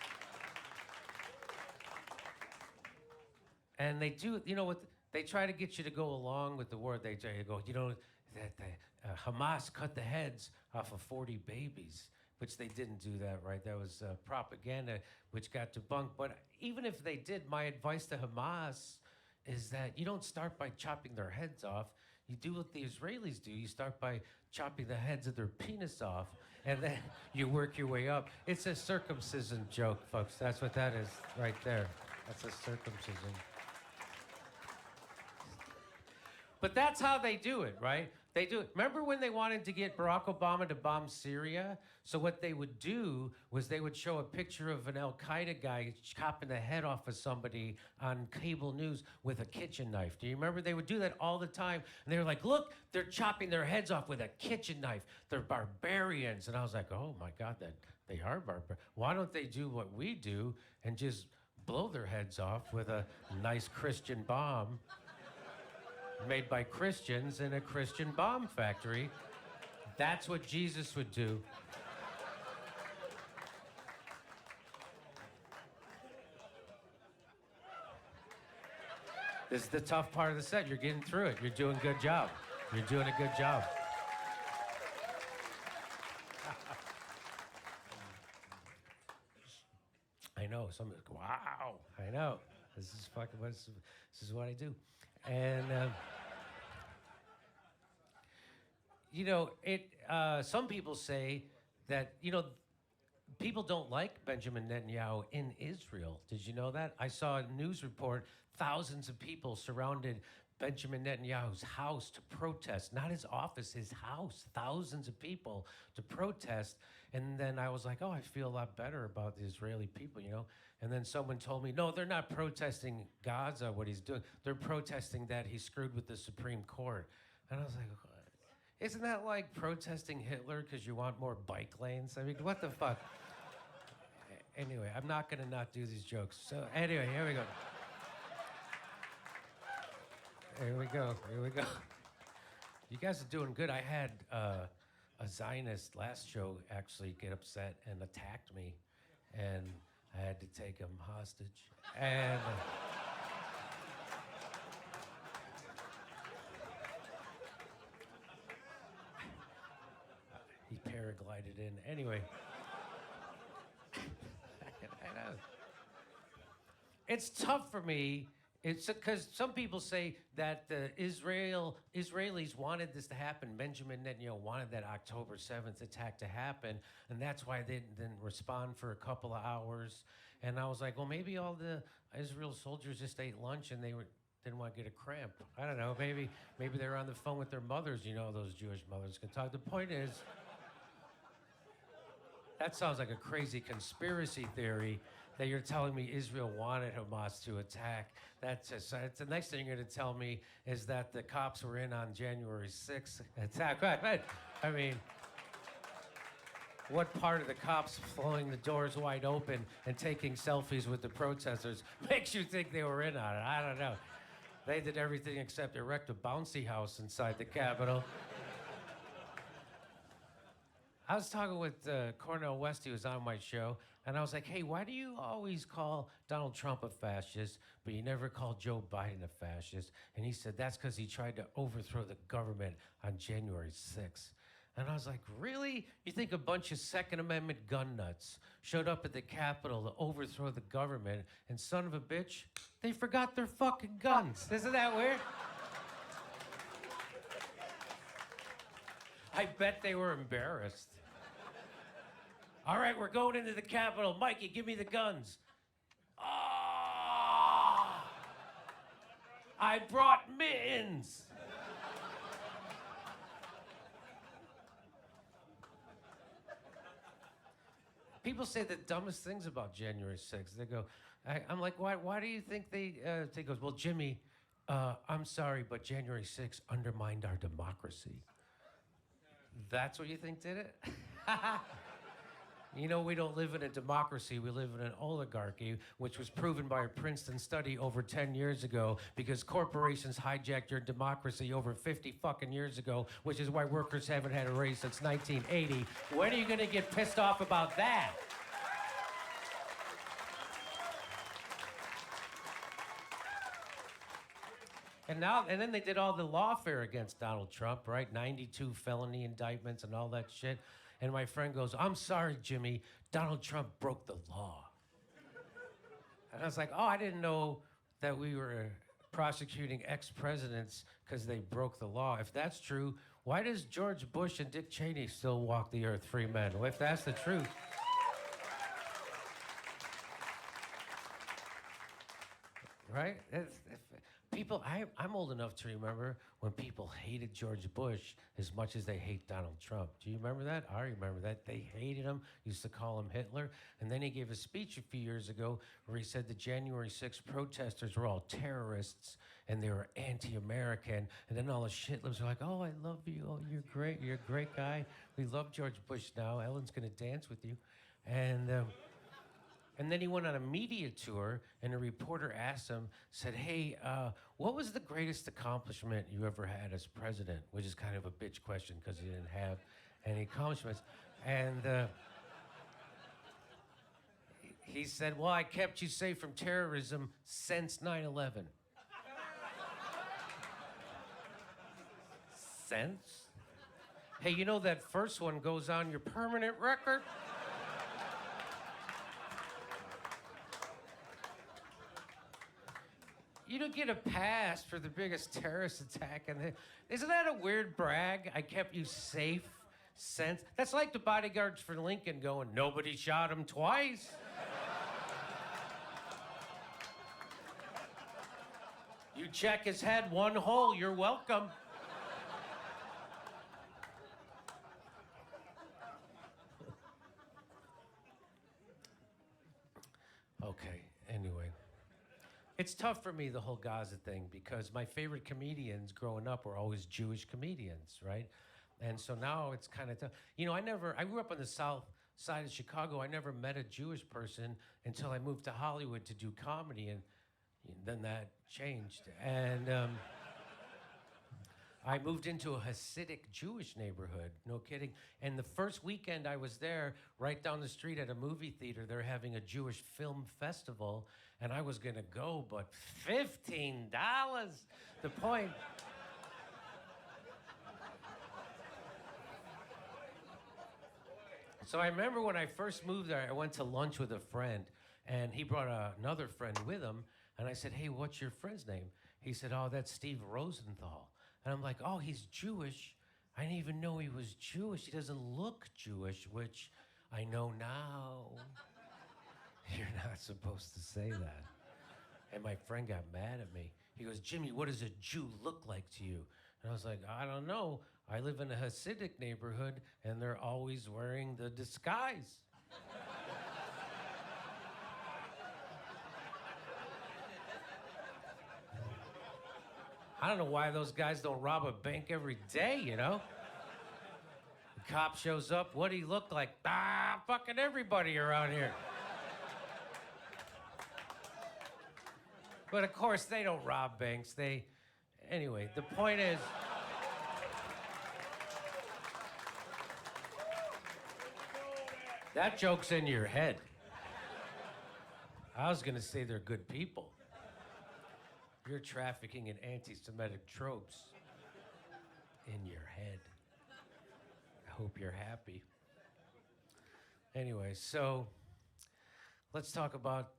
And they do, you know what, they try to get you to go along with the war. They try to go, you know, that Hamas cut the heads off of 40 babies. Which they didn't do that, right? That was propaganda, which got debunked. But even if they did, my advice to Hamas is that you don't start by chopping their heads off. You do what the Israelis do. You start by chopping the heads of their penis off, and then you work your way up. It's a circumcision joke, folks. That's what that is right there. That's a circumcision. But that's how they do it, right? They do it. Remember when they wanted to get Barack Obama to bomb Syria? So what they would do was they would show a picture of an Al-Qaeda guy chopping the head off of somebody on cable news with a kitchen knife. Do you remember? They would do that all the time. And they were like, look, they're chopping their heads off with a kitchen knife. They're barbarians. And I was like, oh my God, that they are barbarians. Why don't they do what we do and just blow their heads off with a nice Christian bomb? Made by Christians in a Christian bomb factory. That's what Jesus would do. This is the tough part of the set. You're getting through it. You're doing a good job. You're doing a good job. I know. Some go, wow. I know. This is fucking what this is what I do. And you know, some people say that, people don't like Benjamin Netanyahu in Israel. Did you know that? I saw a news report. Thousands of people surrounded Benjamin Netanyahu's house to protest, not his office, his house. Thousands of people to protest. And then I was like, oh, I feel a lot better about the Israeli people. And then someone told me, no, they're not protesting Gaza, what he's doing. They're protesting that he screwed with the Supreme Court. And I was like, isn't that like protesting Hitler because you want more bike lanes? I mean, what the fuck? Anyway, I'm not going to not do these jokes. So anyway, here we go. Here we go. Here we go. You guys are doing good. I had a Zionist last show actually get upset and attacked me, and I had to take him hostage. And he paraglided in. Anyway. I know. It's tough for me. It's because some people say that the Israelis wanted this to happen. Benjamin Netanyahu wanted that October 7th attack to happen, and that's why they didn't respond for a couple of hours. And I was like, well, maybe all the Israel soldiers just ate lunch and didn't want to get a cramp. I don't know. Maybe they were on the phone with their mothers. Those Jewish mothers can talk. The point is, that sounds like a crazy conspiracy theory that you're telling me Israel wanted Hamas to attack. That's the next thing you're going to tell me is that the cops were in on January 6th attack. I mean, what part of the cops blowing the doors wide open and taking selfies with the protesters makes you think they were in on it? I don't know. They did everything except erect a bouncy house inside the Capitol. I was talking with Cornel West, he was on my show, and I was like, hey, why do you always call Donald Trump a fascist, but you never call Joe Biden a fascist? And he said, that's because he tried to overthrow the government on January 6th. And I was like, really? You think a bunch of Second Amendment gun nuts showed up at the Capitol to overthrow the government, and son of a bitch, they forgot their fucking guns. Isn't that weird? I bet they were embarrassed. All right, we're going into the Capitol. Mikey, give me the guns. Ah! I brought mittens. People say the dumbest things about January 6th. They go, I'm like, why do you think they goes, well, Jimmy, I'm sorry, but January 6th undermined our democracy. That's what you think did it? We don't live in a democracy. We live in an oligarchy, which was proven by a Princeton study over 10 years ago because corporations hijacked your democracy over 50 fucking years ago, which is why workers haven't had a raise since 1980. When are you going to get pissed off about that? And then they did all the lawfare against Donald Trump, right? 92 felony indictments and all that shit. And my friend goes, I'm sorry, Jimmy, Donald Trump broke the law. And I was like, oh, I didn't know that we were prosecuting ex-presidents because they broke the law. If that's true, why does George Bush and Dick Cheney still walk the earth free men? If that's the truth. Right? I'm old enough to remember when people hated George Bush as much as they hate Donald Trump. Do you remember that? I remember that. They hated him, used to call him Hitler. And then he gave a speech a few years ago where he said the January 6th protesters were all terrorists and they were anti-American. And then all the shitlips were like, oh, I love you. Oh, you're great. You're a great guy. We love George Bush now. Ellen's going to dance with you. And then he went on a media tour, and a reporter asked him, said, hey, what was the greatest accomplishment you ever had as president? Which is kind of a bitch question because he didn't have any accomplishments. And he said, well, I kept you safe from terrorism since 9/11. Since? Hey, you know that first one goes on your permanent record? You don't get a pass for the biggest terrorist attack. Isn't that a weird brag? I kept you safe sense. That's like the bodyguards for Lincoln going, nobody shot him twice. You check his head, one hole, you're welcome. Okay, anyway. It's tough for me, the whole Gaza thing, because my favorite comedians growing up were always Jewish comedians, right? And so now it's kind of tough. You know, I grew up on the south side of Chicago. I never met a Jewish person until I moved to Hollywood to do comedy, and then that changed. And I moved into a Hasidic Jewish neighborhood, no kidding. And the first weekend I was there, right down the street at a movie theater, they're having a Jewish film festival, and I was gonna go, but $15. The point. So I remember when I first moved there, I went to lunch with a friend, and he brought another friend with him, and I said, hey, what's your friend's name? He said, oh, that's Steve Rosenthal. And I'm like, oh, he's Jewish. I didn't even know he was Jewish. He doesn't look Jewish, which I know now. You're not supposed to say that. And my friend got mad at me. He goes, Jimmy, what does a Jew look like to you? And I was like, I don't know. I live in a Hasidic neighborhood, and they're always wearing the disguise. I don't know why those guys don't rob a bank every day, you know? The cop shows up, what do he look like? Fucking everybody around here. But of course, they don't rob banks. Anyway, the point is, that joke's in your head. I was gonna say they're good people. You're trafficking in anti-Semitic tropes in your head. I hope you're happy. Anyway, so let's talk about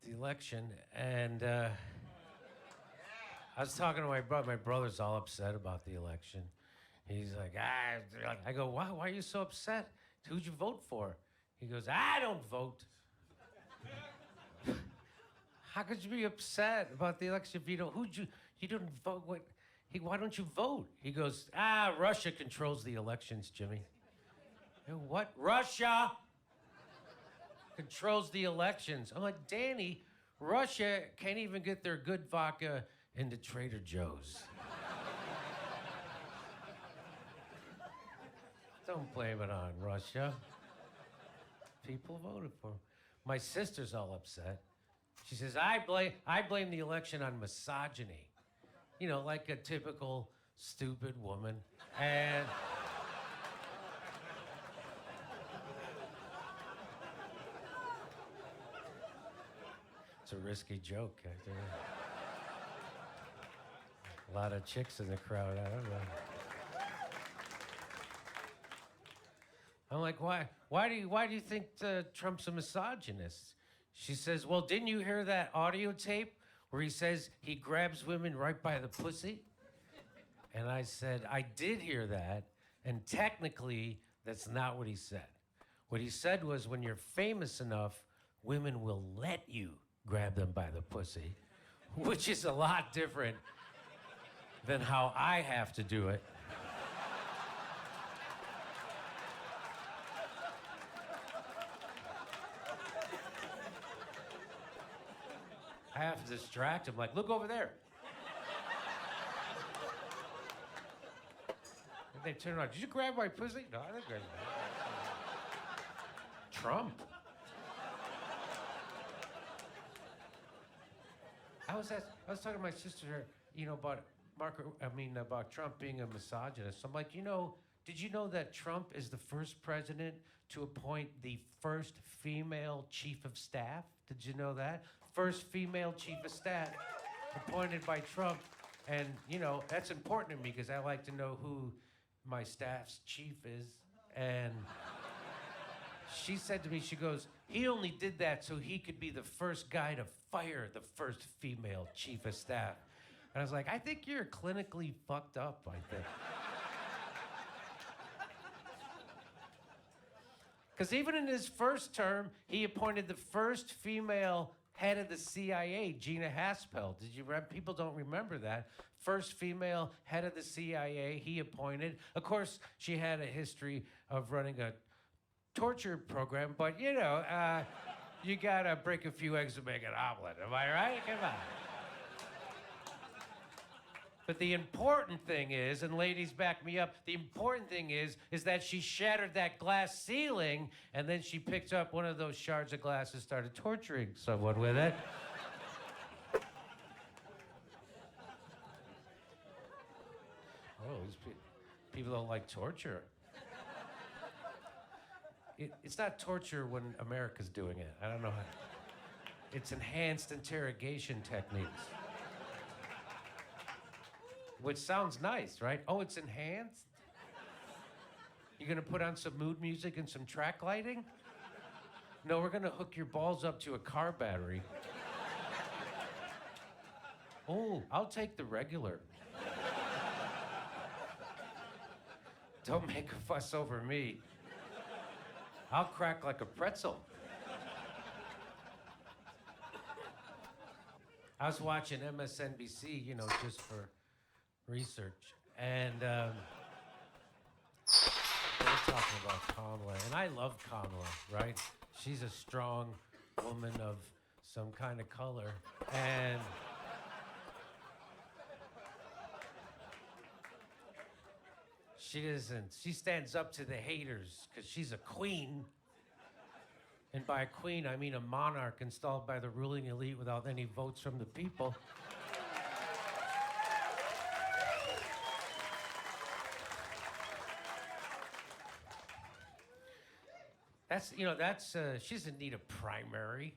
the election. And I was talking to my brother. My brother's all upset about the election. He's like, I go, why are you so upset? Who'd you vote for? He goes, I don't vote. How could you be upset about the election if you don't? You didn't vote? Why don't you vote? He goes, Russia controls the elections, Jimmy. What? Russia controls the elections. I'm like, Danny, Russia can't even get their good vodka into Trader Joe's. Don't blame it on Russia. People voted for him. My sister's all upset. She says, I blame the election on misogyny. You know, like a typical stupid woman. And it's a risky joke. A lot of chicks in the crowd, I don't know. I'm like, why do you think Trump's a misogynist? She says, well, didn't you hear that audio tape where he says he grabs women right by the pussy? And I said, I did hear that, and technically, that's not what he said. What he said was, when you're famous enough, women will let you grab them by the pussy, which is a lot different than how I have to do it. I have to distract him, like, look over there. And they turn around, did you grab my pussy? No, I didn't grab it. Trump. I was talking to my sister, you know, about Trump being a misogynist. I'm like, did you know that Trump is the first president to appoint the first female chief of staff? Did you know that? First female chief of staff appointed by Trump. And, that's important to me because I like to know who my staff's chief is. And she said to me, she goes, he only did that so he could be the first guy to fire the first female chief of staff. And I was like, I think you're clinically fucked up, I think. Because even in his first term, he appointed the first female head of the CIA, Gina Haspel. Did you remember? People don't remember that. First female head of the CIA, he appointed. Of course, she had a history of running a torture program, but you know, you gotta break a few eggs to make an omelet. Am I right? Come on. But the important thing is, and ladies back me up, the important thing is that she shattered that glass ceiling and then she picked up one of those shards of glass and started torturing someone with it. Oh, people don't like torture. It's not torture when America's doing it. I don't know how. It's enhanced interrogation techniques. Which sounds nice, right? Oh, it's enhanced? You're gonna put on some mood music and some track lighting? No, we're gonna hook your balls up to a car battery. Oh, I'll take the regular. Don't make a fuss over me. I'll crack like a pretzel. I was watching MSNBC, you know, just for research, and they were talking about Kamala, and I love Kamala, right? She's a strong woman of some kind of color, and she stands up to the haters because she's a queen. And by a queen, I mean a monarch installed by the ruling elite without any votes from the people. She doesn't need a primary.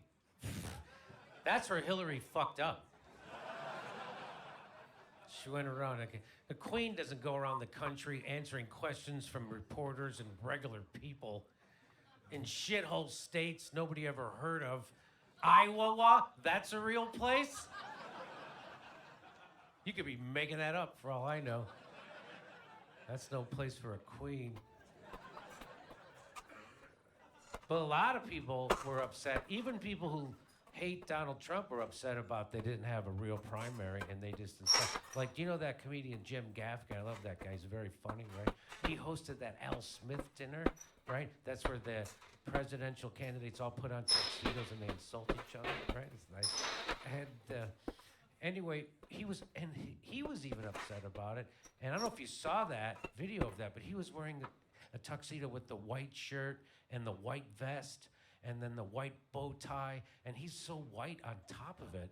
That's where Hillary fucked up. She went around, the queen doesn't go around the country answering questions from reporters and regular people in shithole states nobody ever heard of. Iowa, that's a real place? You could be making that up for all I know. That's no place for a queen. But a lot of people were upset. Even people who hate Donald Trump were upset about they didn't have a real primary and they just like, you know that comedian Jim Gaffigan? I love that guy. He's very funny, right? He hosted that Al Smith dinner, right? That's where the presidential candidates all put on tuxedos and they insult each other, right? It's nice. And anyway, he was even upset about it. And I don't know if you saw that video of that, but he was wearing a tuxedo with the white shirt and the white vest and then the white bow tie, and he's so white on top of it.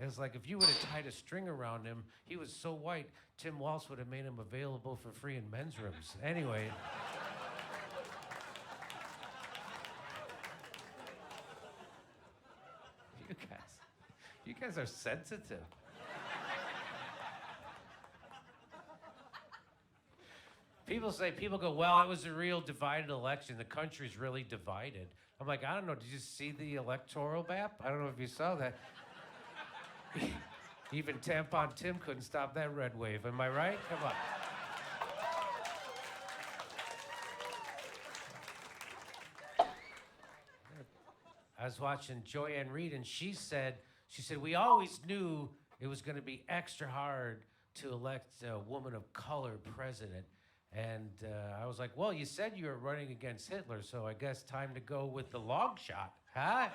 It was like if you would have tied a string around him, he was so white, Tim Walsh would have made him available for free in men's rooms. Anyway. You guys are sensitive. People go, well, it was a real divided election. The country's really divided. I'm like, I don't know, did you see the electoral map? I don't know if you saw that. Even Tampon Tim couldn't stop that red wave, am I right? Come on. I was watching Joyanne Reid, and she said, we always knew it was going to be extra hard to elect a woman of color president. And I was like, well, you said you were running against Hitler, so I guess time to go with the long shot, huh?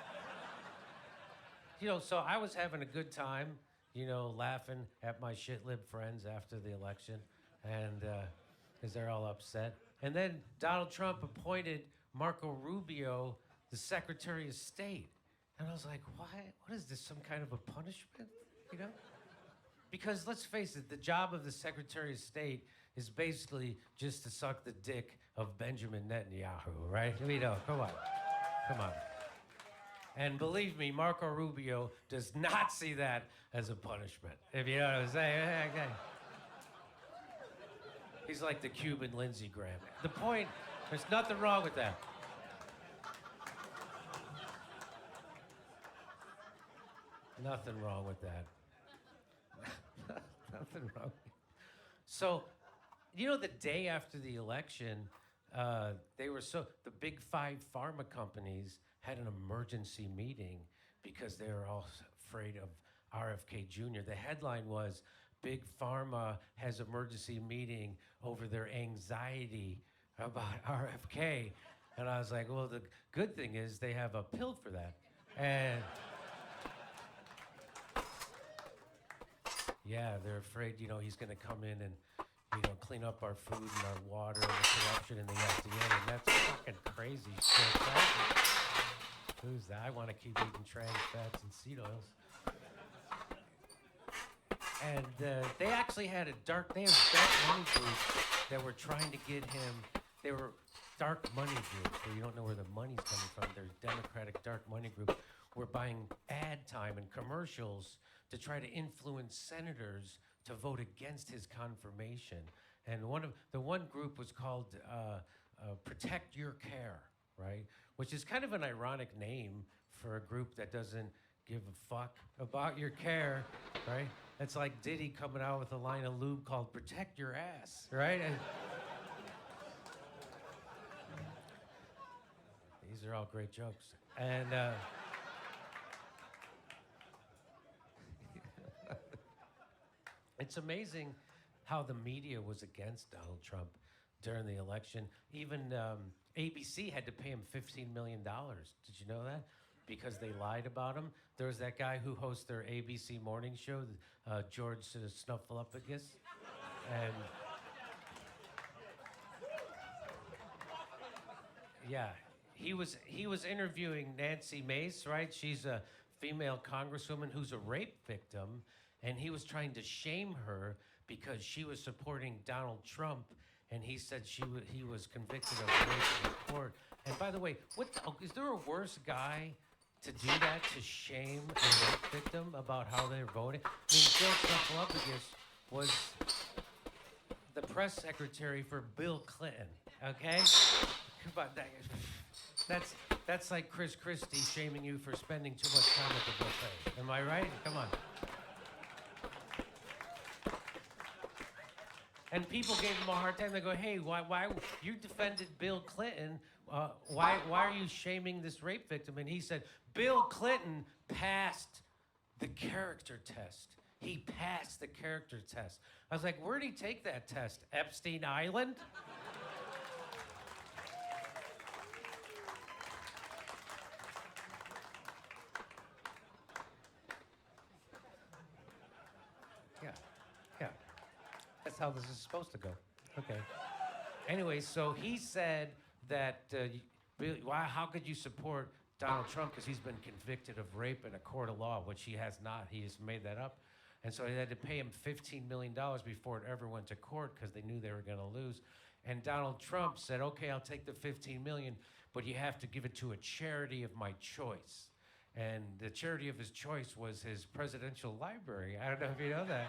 So I was having a good time, laughing at my shit-lib friends after the election, and because they're all upset. And then Donald Trump appointed Marco Rubio the Secretary of State. And I was like, why? What is this, some kind of a punishment, Because let's face it, the job of the Secretary of State is basically just to suck the dick of Benjamin Netanyahu, right? Come on. And believe me, Marco Rubio does not see that as a punishment, if you know what I'm saying. Okay. He's like the Cuban Lindsey Graham. The point, there's nothing wrong with that. Nothing wrong with that. Nothing wrong. So, the day after the election, they were the big five pharma companies had an emergency meeting because they were all afraid of RFK Jr. The headline was Big Pharma has emergency meeting over their anxiety about RFK. And I was like, well, the good thing is they have a pill for that. And yeah, they're afraid, he's going to come in and, clean up our food and our water and the corruption in the FDA. And that's fucking crazy shit. Who's that? I want to keep eating trans fats and seed oils. And they actually had dark money groups that were trying to get him. They were dark money groups where you don't know where the money's coming from. They're Democratic dark money groups. Were buying ad time and commercials to try to influence senators to vote against his confirmation. And the one group was called Protect Your Care, right? Which is kind of an ironic name for a group that doesn't give a fuck about your care, right? It's like Diddy coming out with a line of lube called Protect Your Ass, right? These are all great jokes. And it's amazing how the media was against Donald Trump during the election. Even ABC had to pay him $15 million. Did you know that? Because they lied about him. There was that guy who hosts their ABC morning show, George Snuffleupagus. And yeah, he was interviewing Nancy Mace, right? She's a female congresswoman who's a rape victim, and he was trying to shame her because she was supporting Donald Trump, and he said he was convicted of rape in court. And by the way, is there a worse guy to do that, to shame a rape victim about how they're voting? I mean, George Snuffleupagus was the press secretary for Bill Clinton, okay? But that's like Chris Christie shaming you for spending too much time at the buffet. Am I right? Come on. And people gave him a hard time. They go, hey, why you defended Bill Clinton? Why are you shaming this rape victim? And he said, Bill Clinton passed the character test. He passed the character test. I was like, where'd he take that test? Epstein Island? Yeah. That's how this is supposed to go. Okay. Anyway, so he said that, how could you support Donald Trump? Because he's been convicted of rape in a court of law, which he has not. He just made that up. And so they had to pay him $15 million before it ever went to court because they knew they were going to lose. And Donald Trump said, okay, I'll take the $15 million, but you have to give it to a charity of my choice. And the charity of his choice was his presidential library. I don't know if you know that.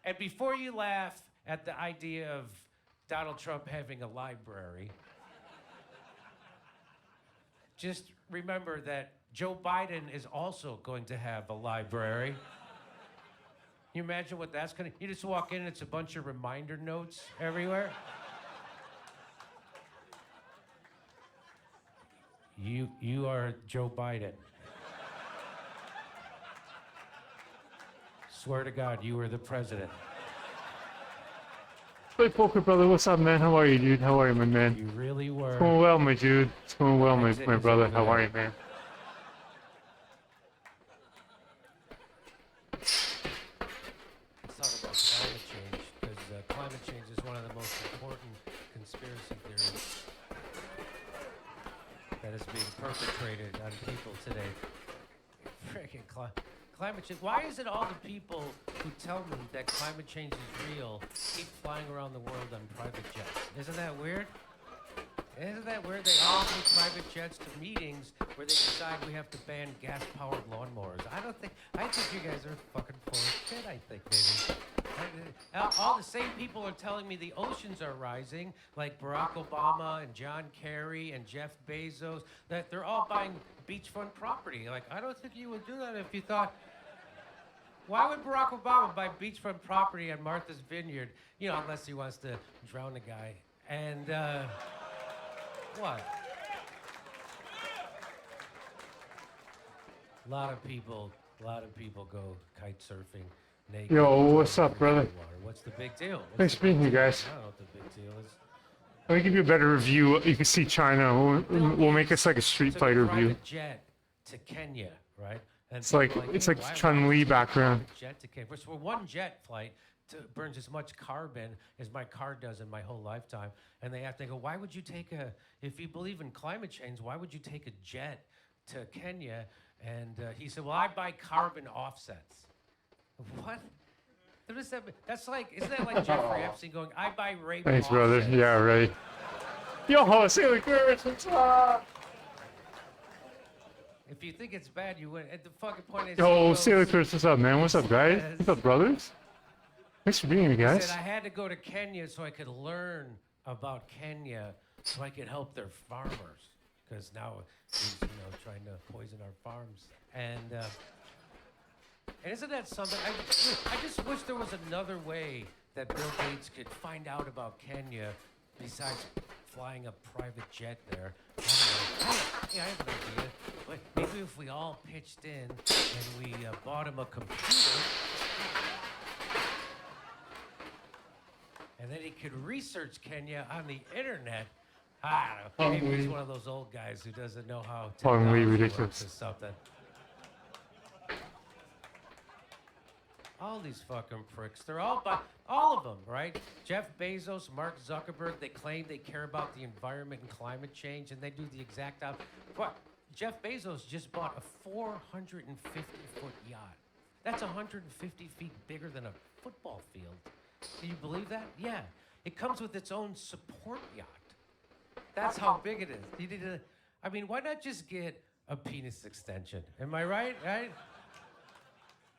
And before you laugh at the idea of Donald Trump having a library, just remember that Joe Biden is also going to have a library. Can you imagine what that's going to... You just walk in and it's a bunch of reminder notes everywhere. You are Joe Biden. Swear to God, you were the president. Hey, Poker Brother, what's up, man? How are you, dude? How are you, my man? You really were. It's going well, my dude. It's going well, my brother. How are you, man? Let's talk about climate change, because climate change is one of the most important conspiracy theories that is being perpetrated on people today. Freaking climate change. Why is it all the people who tell me that climate change is real keep flying around the world on private jets? Isn't that weird? Isn't that weird? They all take private jets to meetings where they decide we have to ban gas-powered lawnmowers. I think you guys are fucking full of shit, I think, maybe. All the same people are telling me the oceans are rising, like Barack Obama and John Kerry and Jeff Bezos, that they're all buying beachfront property. Like, I don't think you would do that if you thought... Why would Barack Obama buy beachfront property on Martha's Vineyard? You know, unless he wants to drown a guy. And what? A lot of people go kite surfing naked. Yo, what's up, brother? Water. What's the big deal? Thanks for being here, guys. I don't know what the big deal is. Let me give you a better review. You can see China. We'll make this like a street Took fighter a review. private jet to Kenya, right? And It's like people it's "Hey, like why Chun would Li you take a background. private jet to Kenya? For one jet flight burns as much carbon as my car does in my whole lifetime. And they go, why would you take if you believe in climate change, why would you take a jet to Kenya? And he said, well, I buy carbon offsets. What? What does that mean? That's like, isn't that like Jeffrey Epstein going, I buy rape Thanks, offsets? brother. Yeah, right. Yo, say the words. What's up? If you think it's bad, you win. And the fucking point is, Yo, he say the goes- words. What's up, man? What's up, guys? What's up, brothers? Thanks for being here, He guys. said I had to go to Kenya so I could learn about Kenya so I could help their farmers because now he's trying to poison our farms and isn't that something? I just wish there was another way that Bill Gates could find out about Kenya besides flying a private jet there. I don't know. Hey, I have an idea. But maybe if we all pitched in and we bought him a computer. And then he could research Kenya on the internet. I don't know. Maybe he's one of those old guys who doesn't know how Probably technology ridiculous. works or something. All these fucking pricks. They're all of them, right? Jeff Bezos, Mark Zuckerberg, they claim they care about the environment and climate change, and they do the exact opposite. What? Jeff Bezos just bought a 450-foot yacht. That's 150 feet bigger than a football field. Can you believe that? Yeah. It comes with its own support yacht. That's how big it is. You need to, I mean, why not just get a penis extension? Am I right? Right?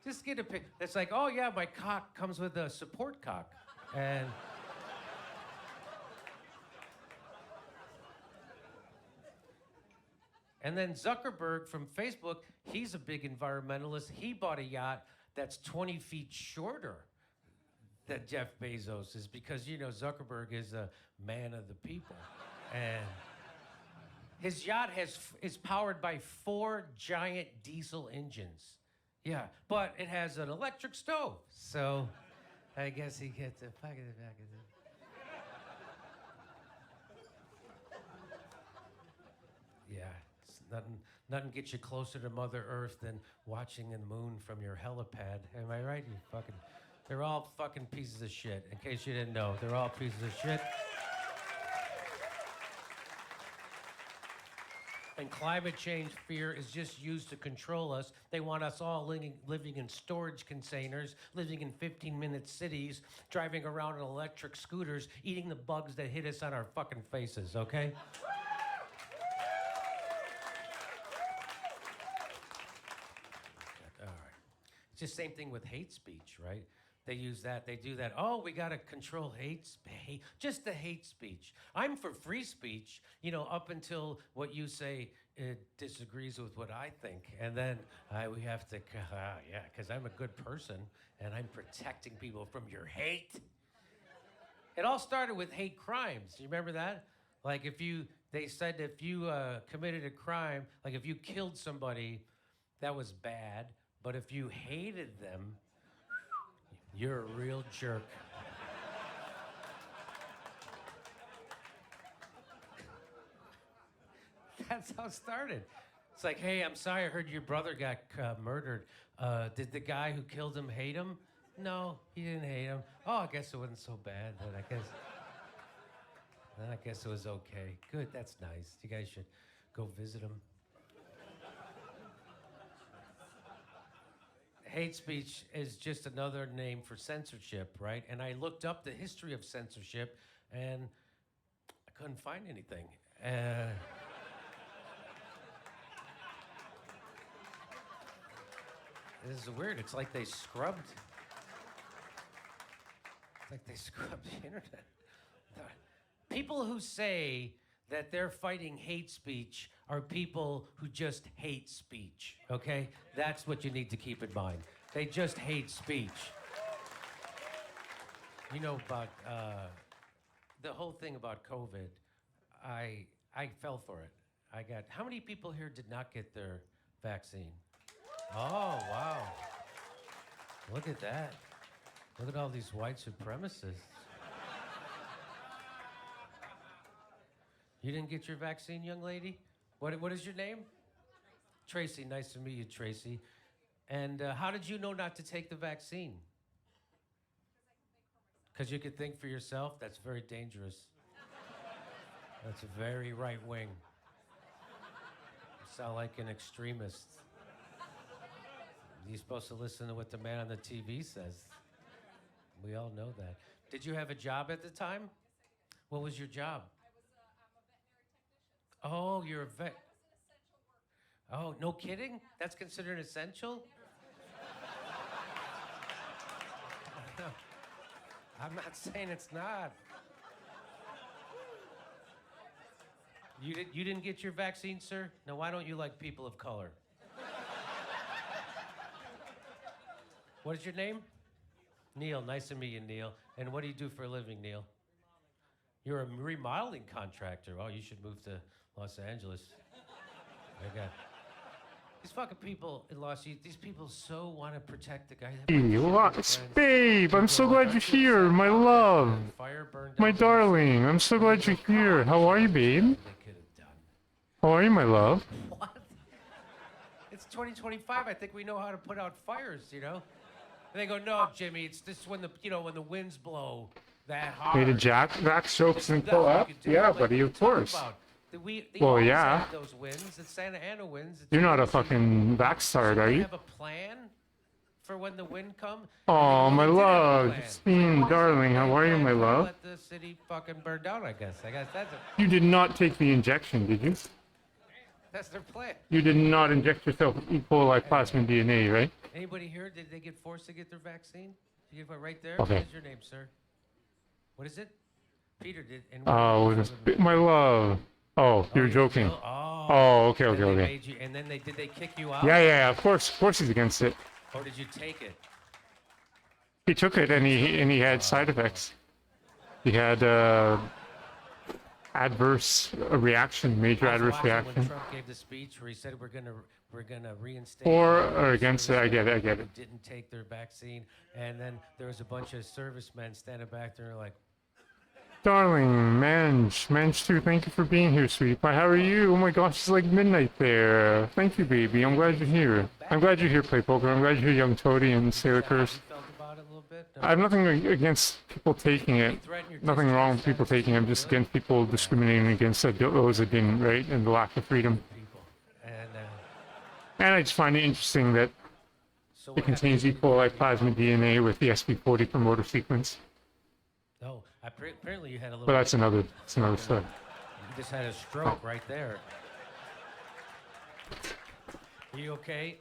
Just get a pic. It's like, oh yeah, my cock comes with a support cock. And then Zuckerberg from Facebook, he's a big environmentalist. He bought a yacht that's 20 feet shorter than Jeff Bezos is because, Zuckerberg is a man of the people. And his yacht is powered by 4 giant diesel engines. Yeah, but it has an electric stove. So I guess he gets a fucking back of it. Yeah, it's nothing gets you closer to Mother Earth than watching the moon from your helipad. Am I right? They're all fucking pieces of shit. In case you didn't know, they're all pieces of shit. And climate change fear is just used to control us. They want us all living in storage containers, living in 15-minute cities, driving around in electric scooters, eating the bugs that hit us on our fucking faces, okay? All right. It's just the same thing with hate speech, right? They use that. They do that. Oh, we got to control hate, just the hate speech. I'm for free speech, up until what you say disagrees with what I think. And then we have to, yeah, because I'm a good person and I'm protecting people from your hate. It all started with hate crimes. You remember that? Like they said if you committed a crime, like if you killed somebody, that was bad. But if you hated them, you're a real jerk. That's how it started. It's like, hey, I'm sorry, I heard your brother got murdered. Did the guy who killed him hate him? No, he didn't hate him. Oh, I guess it wasn't so bad. Then I guess it was okay. Good, that's nice. You guys should go visit him. Hate speech is just another name for censorship, right? And I looked up the history of censorship, and I couldn't find anything. This is weird. It's like they scrubbed. It's like they scrubbed the internet. People who say that they're fighting hate speech are people who just hate speech, okay? That's what you need to keep in mind. They just hate speech. You know about the whole thing about COVID. I fell for it. I got. How many people here did not get their vaccine? Oh wow! Look at that. Look at all these white supremacists. You didn't get your vaccine, young lady? What is your name? Tracy. Nice to meet you, Tracy. And how did you know not to take the vaccine? Because you could think for yourself? That's very dangerous. That's very right wing. You sound like an extremist. You're supposed to listen to what the man on the TV says. We all know that. Did you have a job at the time? What was your job? I'm a veterinary technician. Oh, you're a vet. Oh, no kidding? That's considered essential? I'm not saying it's not. You didn't get your vaccine, sir? Now, why don't you like people of color? What is your name? Neil. Nice to meet you, Neil. And what do you do for a living, Neil? You're a remodeling contractor. Oh, you should move to Los Angeles. I got these fucking people in Los Angeles. These people so want to protect the guy. Hey, babe, I'm so glad you're here, my love. My darling, I'm so glad you're here. How are you, babe? How are you, my love? What? It's 2025. I think we know how to put out fires, you know? And they go, no, Jimmy, it's this when the winds blow that hard. Hey, the vax jokes and pull up? Yeah, buddy, of course. They Well, yeah. have those winds. The Santa Ana winds. You're not a fucking vax-tard, So are they you? have a plan for when the wind comes. Oh, my They did have a love. plan. Justine, darling, how are you, my love? Let the city fucking burn down, I guess. I guess You did not take the injection, did you? that's their plan. You did not inject yourself with E. coli plasmid DNA, right? Anybody here, did they get forced to get their vaccine? You get one right there? Okay. What is your name, sir? What is it? Peter did. And Oh, my love. Oh, you're joking. Oh, okay, And okay, then they okay. made you, and then did they kick you out? Yeah, of course he's against it. Or did you take it? He took it and he had side effects. He had adverse reaction, major I was adverse watching when reaction. Trump gave the speech where he said we're gonna reinstate. For all or the against it, I get it. who didn't take their vaccine, and then there was a bunch of servicemen standing back there like, Darling, Mange too, thank you for being here, sweetie pie. How are you? Oh my gosh, it's like midnight there. Thank you, baby. I'm glad you're here. I'm glad you're here, Play Poker. I'm glad you're here, Young Toady and Sailor "Is that how you Curse. felt about it a little bit?" I have nothing against people taking it. Nothing wrong with people taking it. I'm just against people discriminating against those that didn't, right? And the lack of freedom. People. And I just find it interesting that So it what contains E. coli plasmid DNA with the SP40 promoter sequence. No, apparently you had a little. But that's another story. You just had a stroke right there. Are you okay?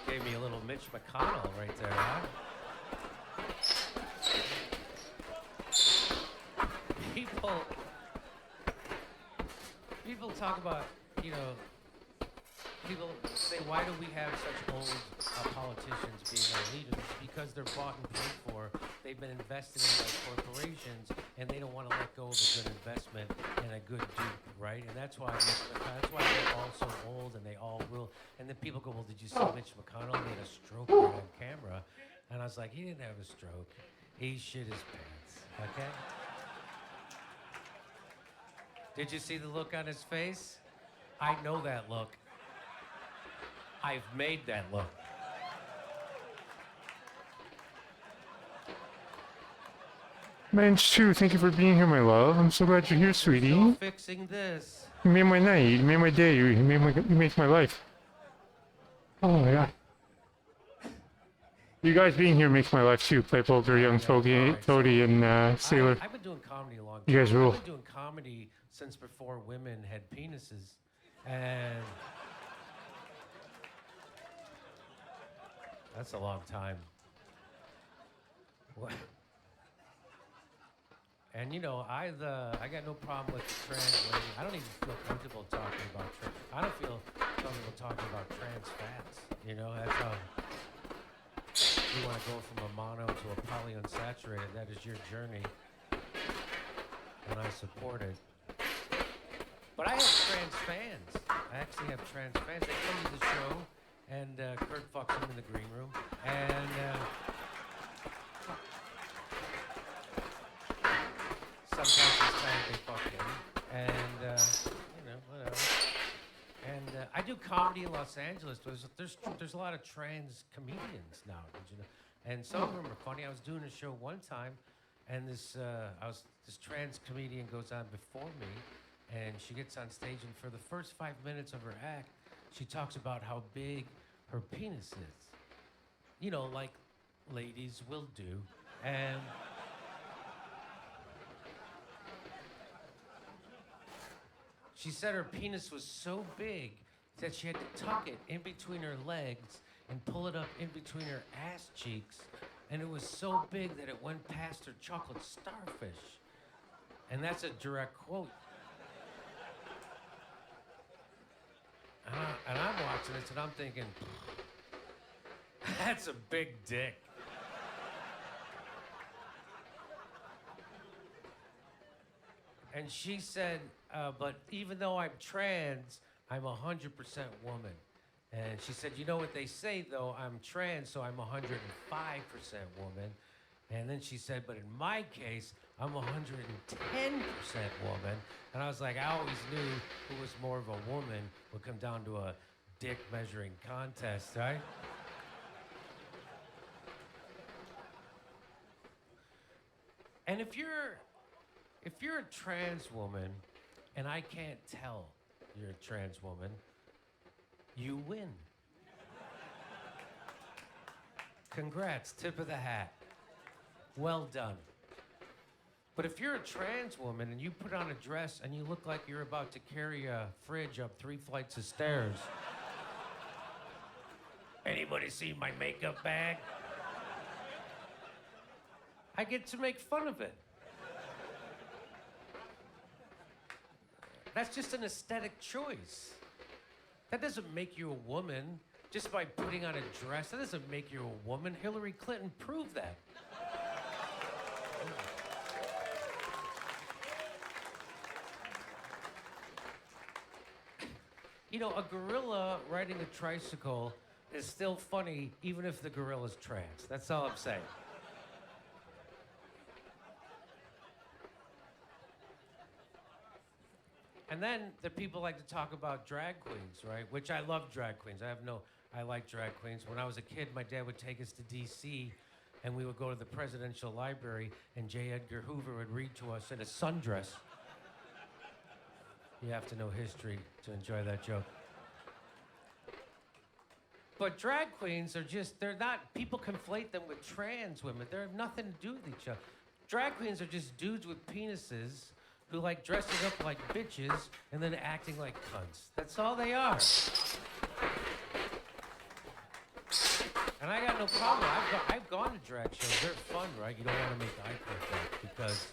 Gave me a little Mitch McConnell right there, huh? People talk about, people say, why do we have such old politicians being our leaders? Because they're bought and paid for. They've been invested in by corporations, and they don't want to let go of a good investment and a good dupe, right? And that's why they're all so old, and they all will. And then people go, well, did you see Mitch McConnell? He had a stroke right on camera. And I was like, he didn't have a stroke. He shit his pants, okay? Did you see the look on his face? I know that look. I've made that look. Mange too, thank you for being here, my love. I'm so glad you're here, sweetie. Still fixing this. You made my night. You made my day. You make my life. Oh my god. You guys being here makes my life too. Play Poker, Young Toady, and Sailor. I've been doing comedy a long time. You guys rule. I've been doing comedy since before women had penises. And that's a long time. What? And you know, I got no problem with the trans lady. I don't even feel comfortable talking about trans. I don't feel comfortable talking about trans fats. You know, that's how you want to go from a mono to a polyunsaturated. That is your journey, and I support it. But I have trans fans. I actually have trans fans. They come to the show, and Kurt fucks them in the green room, and. Sometimes it's time they fuck him, and you know, whatever. And I do comedy in Los Angeles. There's a lot of trans comedians now, did you know? And some of them are funny. I was doing a show one time, and this trans comedian goes on before me, and she gets on stage, and for the first 5 minutes of her act, she talks about how big her penis is. You know, like ladies will do, and. She said her penis was so big that she had to tuck it in between her legs and pull it up in between her ass cheeks. And it was so big that it went past her chocolate starfish. And that's a direct quote. And I'm watching this and I'm thinking, that's a big dick. And she said, but even though I'm trans, I'm 100% woman. And she said, you know what they say, though? I'm trans, so I'm 105% woman. And then she said, but in my case, I'm 110% woman. And I was like, I always knew who was more of a woman would come down to a dick measuring contest, right? And if you're a trans woman, and I can't tell you're a trans woman, you win. Congrats, tip of the hat. Well done. But if you're a trans woman and you put on a dress and you look like you're about to carry a fridge up 3 flights of stairs, anybody see my makeup bag? I get to make fun of it. That's just an aesthetic choice. That doesn't make you a woman just by putting on a dress. That doesn't make you a woman. Hillary Clinton proved that. You know, a gorilla riding a tricycle is still funny even if the gorilla's trans. That's all I'm saying. And then the people like to talk about drag queens, right? Which I love drag queens. I like drag queens. When I was a kid, my dad would take us to D.C. and we would go to the presidential library and J. Edgar Hoover would read to us in a sundress. You have to know history to enjoy that joke. But drag queens are just, they're not, people conflate them with trans women. They have nothing to do with each other. Drag queens are just dudes with penises who like dressing up like bitches and then acting like cunts. That's all they are. And I got no problem. I've gone to drag shows. They're fun, right? You don't want to make eye contact because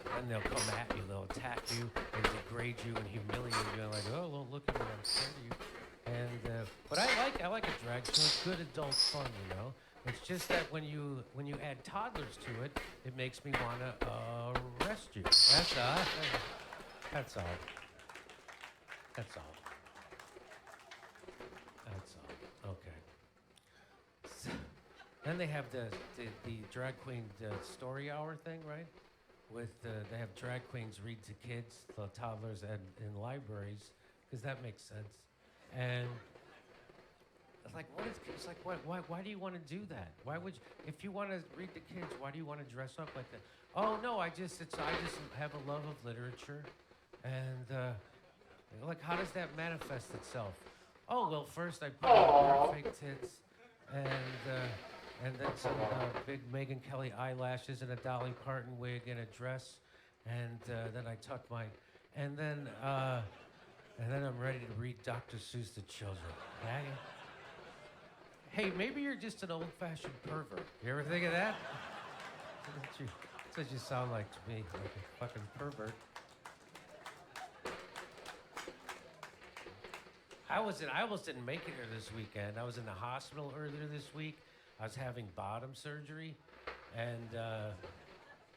then they'll come at you, they'll attack you and degrade you and humiliate you. And like, oh, well, look at me, I'm scared of you. And but I like a drag show. It's good adult fun, you know. It's just that when you add toddlers to it, it makes me want to arrest you. That's all. That's all. That's all. That's all. Okay. So, then they have the drag queen story hour thing, right? With they have drag queens read to kids, the toddlers, in libraries, because that makes sense. And it's like, why do you want to do that? Why would you, if you want to read to kids, why do you want to dress up like that? Oh no, I just have a love of literature, and like, how does that manifest itself? Oh well, first I put on fake tits, and then some big Megyn Kelly eyelashes and a Dolly Parton wig and a dress, and then I tuck my, and then I'm ready to read Dr. Seuss to children. Yeah? Hey, maybe you're just an old-fashioned pervert. You ever think of that? That's what you sound like to me, like a fucking pervert. I almost didn't make it here this weekend. I was in the hospital earlier this week. I was having bottom surgery, and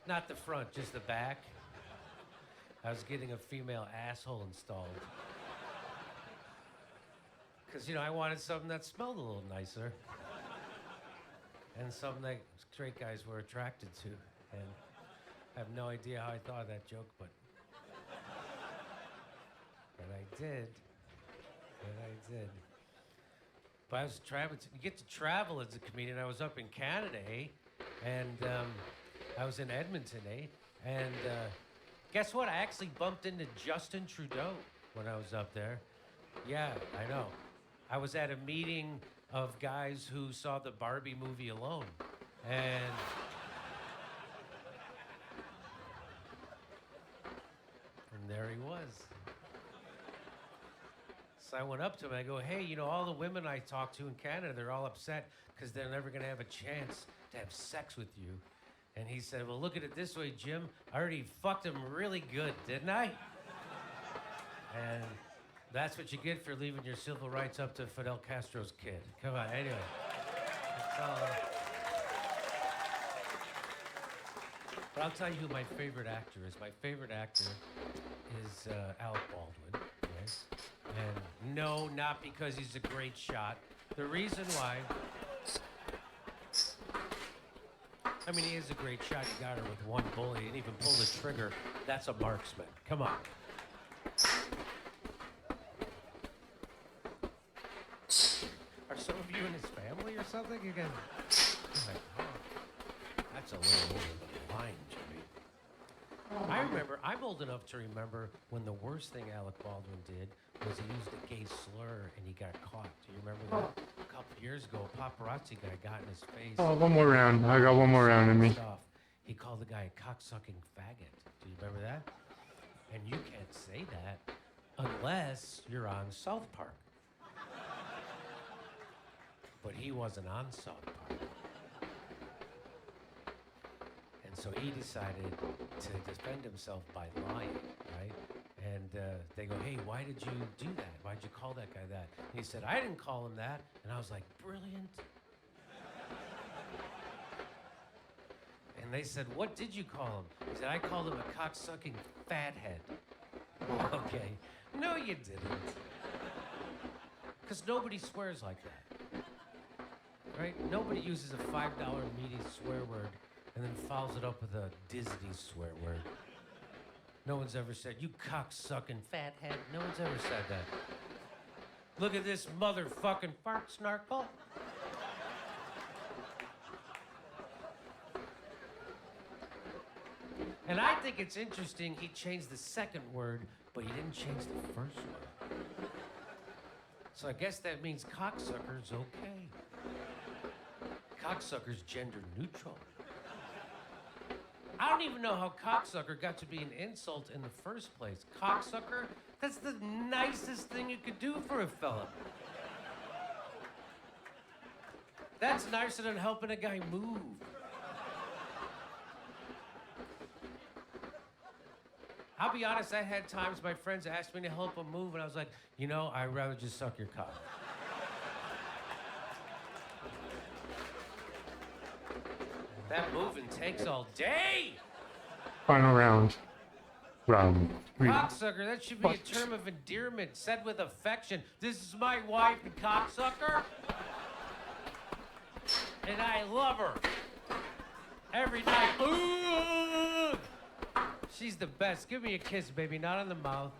not the front, just the back. I was getting a female asshole installed. Because, I wanted something that smelled a little nicer. And something that straight guys were attracted to. And I have no idea how I thought of that joke, but I did. But I was traveling. You get to travel as a comedian. I was up in Canada, eh? And I was in Edmonton, eh? And guess what? I actually bumped into Justin Trudeau when I was up there. Yeah, I know. I was at a meeting of guys who saw the Barbie movie Alone. And there he was. So I went up to him and I go, hey, all the women I talk to in Canada, they're all upset because they're never going to have a chance to have sex with you. And he said, well, look at it this way, Jim. I already fucked him really good, didn't I? And that's what you get for leaving your civil rights up to Fidel Castro's kid. Come on, anyway. That's all. But I'll tell you who my favorite actor is. My favorite actor is Alec Baldwin. Yes. And no, not because he's a great shot. The reason why, he is a great shot. He got her with one bullet. He didn't even pull the trigger. That's a marksman. Come on. Are some of you in his family or something? You can. Like, oh, that's a little over the line, Jimmy. I remember, I'm old enough to remember when the worst thing Alec Baldwin did was he used a gay slur and he got caught. Do you remember that? A couple years ago, a paparazzi guy got in his face. Oh, one more round. I got one more round in me. He called the guy a cocksucking faggot. Do you remember that? And you can't say that unless you're on South Park. But he wasn't on South Park. And so he decided to defend himself by lying, right? And they go, hey, why did you do that? Why did you call that guy that? And he said, I didn't call him that. And I was like, brilliant. And they said, what did you call him? He said, I called him a cocksucking fathead. Okay. No, you didn't. Because nobody swears like that. Right? Nobody uses a $5 meaty swear word and then follows it up with a Disney swear word. No one's ever said, you cocksucking fathead. No one's ever said that. Look at this motherfucking fart snarkle. And I think it's interesting he changed the second word, but he didn't change the first word. So I guess that means cocksucker's okay. Cocksucker's gender neutral. I don't even know how cocksucker got to be an insult in the first place. Cocksucker? That's the nicest thing you could do for a fella. That's nicer than helping a guy move. I'll be honest, I had times my friends asked me to help them move, and I was like, I'd rather just suck your cock. That moving takes all day. Final round. Round 3. Cocksucker, that should be a term of endearment, said with affection. This is my wife, cocksucker. And I love her. Every night. Ooh! She's the best. Give me a kiss, baby, not on the mouth.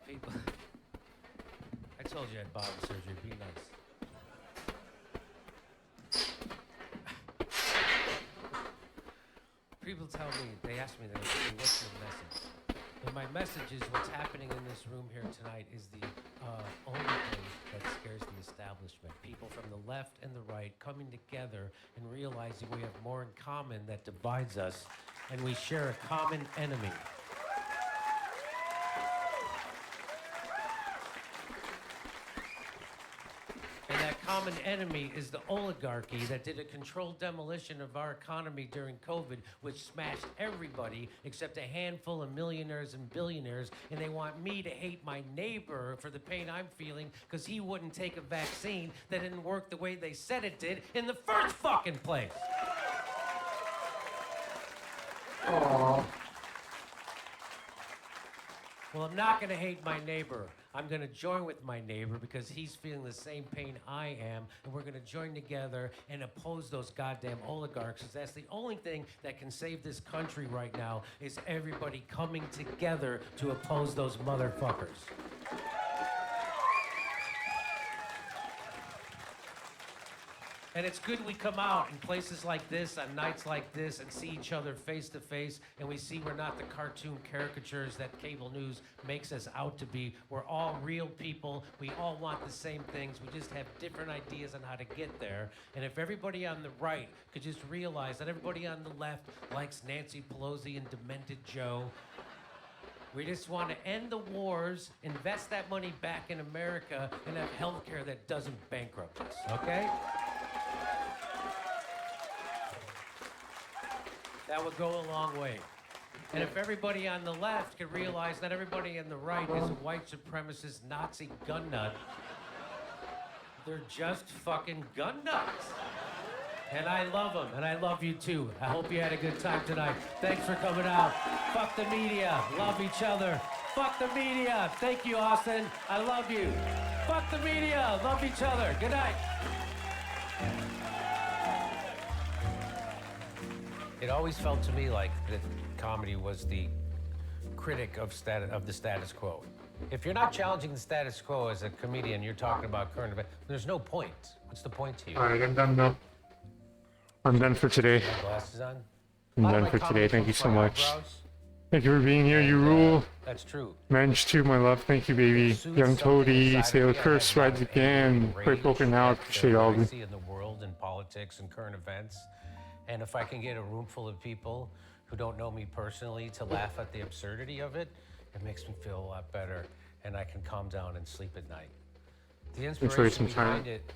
People, I told you I had bottom surgery. Be nice. People tell me, they ask me, hey, what's your message? And my message is what's happening in this room here tonight is the only thing that scares the establishment. People from the left and the right coming together and realizing we have more in common that divides us, and we share a common enemy. common enemy is the oligarchy that did a controlled demolition of our economy during COVID, which smashed everybody except a handful of millionaires and billionaires. And they want me to hate my neighbor for the pain I'm feeling because he wouldn't take a vaccine that didn't work the way they said it did in the first fucking place. Aww. Well, I'm not going to hate my neighbor. I'm going to join with my neighbor because he's feeling the same pain I am, and we're going to join together and oppose those goddamn oligarchs. 'Cause that's the only thing that can save this country right now is everybody coming together to oppose those motherfuckers. And it's good we come out in places like this, on nights like this, and see each other face to face, and we see we're not the cartoon caricatures that cable news makes us out to be. We're all real people. We all want the same things. We just have different ideas on how to get there. And if everybody on the right could just realize that everybody on the left likes Nancy Pelosi and Demented Joe. We just want to end the wars, invest that money back in America, and have health care that doesn't bankrupt us, okay? That would go a long way. And if everybody on the left could realize that everybody on the right is a white supremacist Nazi gun nut, they're just fucking gun nuts. And I love them, and I love you too. I hope you had a good time tonight. Thanks for coming out. Fuck the media. Love each other. Fuck the media. Thank you, Austin. I love you. Fuck the media. Love each other. Good night. It always felt to me like that comedy was the critic of the status quo. If you're not challenging the status quo as a comedian, you're talking about current events. There's no point. What's the point to you? Alright, I'm done now. I'm done for today. Glasses on? I'm done for today. Thank you so much. Thank you for being here. You rule. That's true. Mensch too, my love. Thank you, baby. Young Toady, Sailor Curse, Rides Again. Great poker now. I appreciate all of you. In the world and politics and current events. And if I can get a room full of people who don't know me personally to laugh at the absurdity of it, it makes me feel a lot better, and I can calm down and sleep at night. The inspiration behind it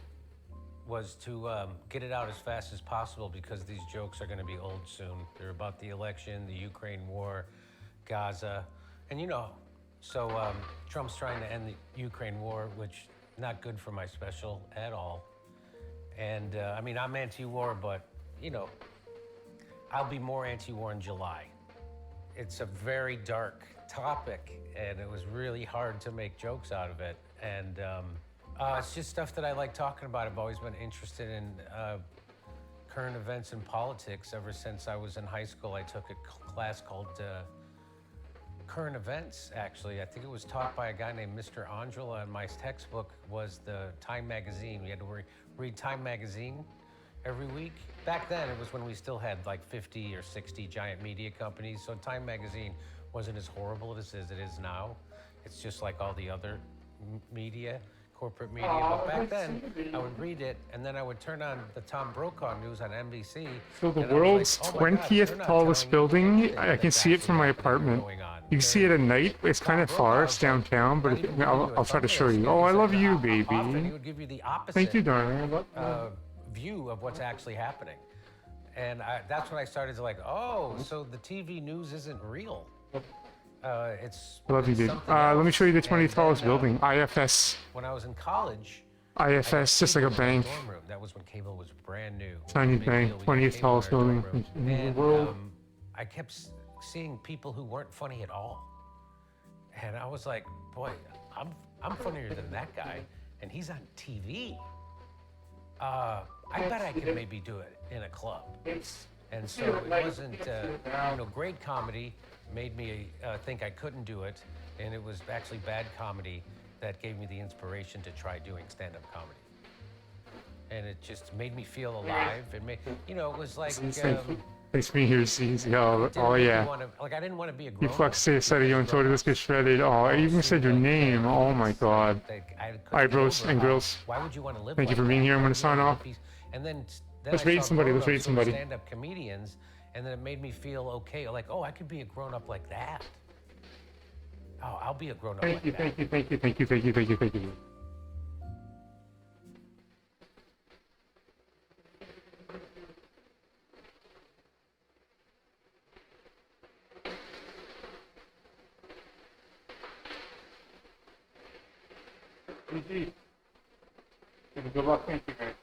was to get it out as fast as possible because these jokes are going to be old soon. They're about the election, the Ukraine war, Gaza, and so Trump's trying to end the Ukraine war, which not good for my special at all. And I mean, I'm anti-war, but I'll be more anti-war in July. It's a very dark topic, and it was really hard to make jokes out of it. And it's just stuff that I like talking about. I've always been interested in current events and politics ever since I was in high school. I took a class called Current Events, actually. I think it was taught by a guy named Mr. Angela, and my textbook was the Time magazine. We had to read Time magazine every week. Back then, it was when we still had like 50 or 60 giant media companies, so Time magazine wasn't as horrible as it is now. It's just like all the other media, corporate media. But back then, I would read it, and then I would turn on the Tom Brokaw news on NBC. So the world's 20th tallest building, I can see it from my apartment. You can see it at night. It's kind of far. It's downtown, but I'll try to show you. Oh, I love you, baby. Thank you, darling. I love you. View of what's actually happening. And that's when I started to so the TV news isn't real. It's I love you, dude. Let me show you the 20th tallest building. IFS. When I was in college, IFS, just like a bank. That was when cable was brand new. Tiny bank, 20th tallest building in the world. I kept seeing people who weren't funny at all. And I was like, boy, I'm funnier than that guy, and he's on TV. I bet I could maybe do it in a club. And so it wasn't, great comedy made me think I couldn't do it. And it was actually bad comedy that gave me the inspiration to try doing stand-up comedy. And it just made me feel alive. It made, it was like, Thanks for being here, C's. Oh, yeah. I didn't want to be a grown You flex to said Young Toady, let's get shredded. Oh, I even said your name. Oh my god. Eyebrows and grills. Why would you want to live Thank you for being here. I'm going to sign off. And then Let's rate somebody. Let's rate somebody. Stand-up comedians, and then it made me feel okay. Like, I could be a grown-up like that. Oh, I'll be a grown-up like that. Thank you. Indeed. Good luck. Thank you, guys.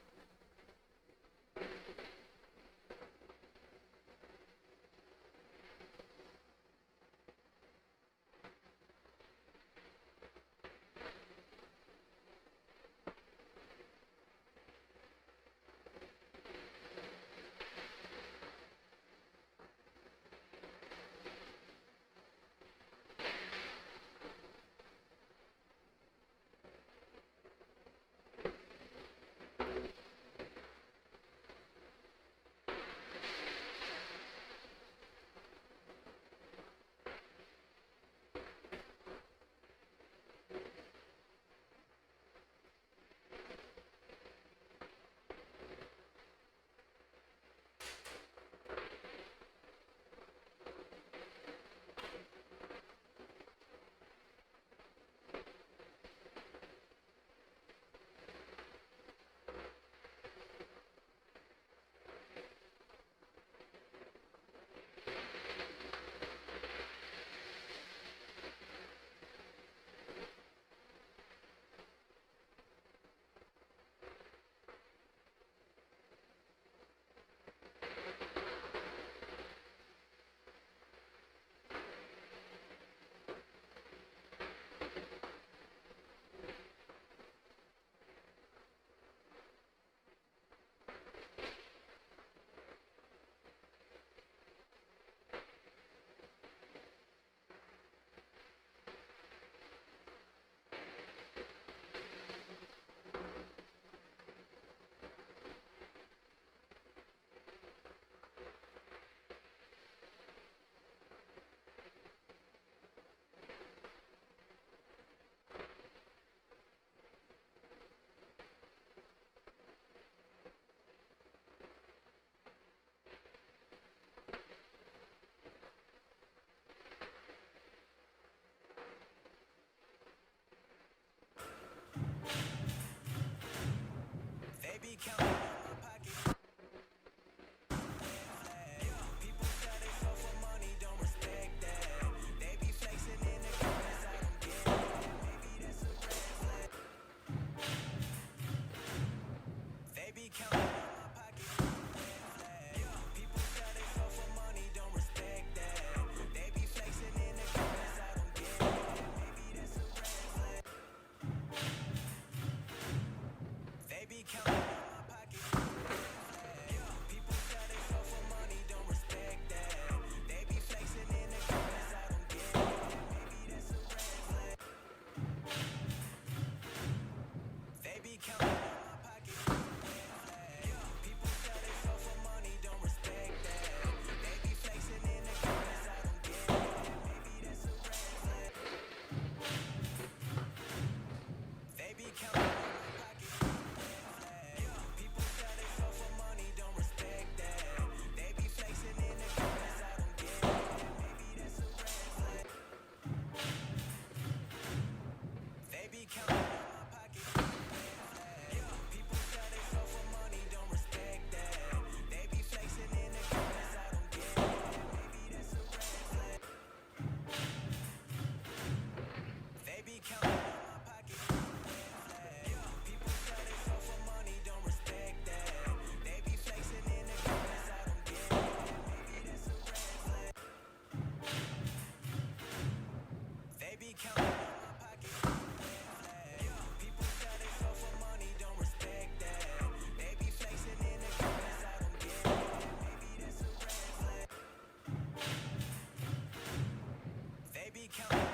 Count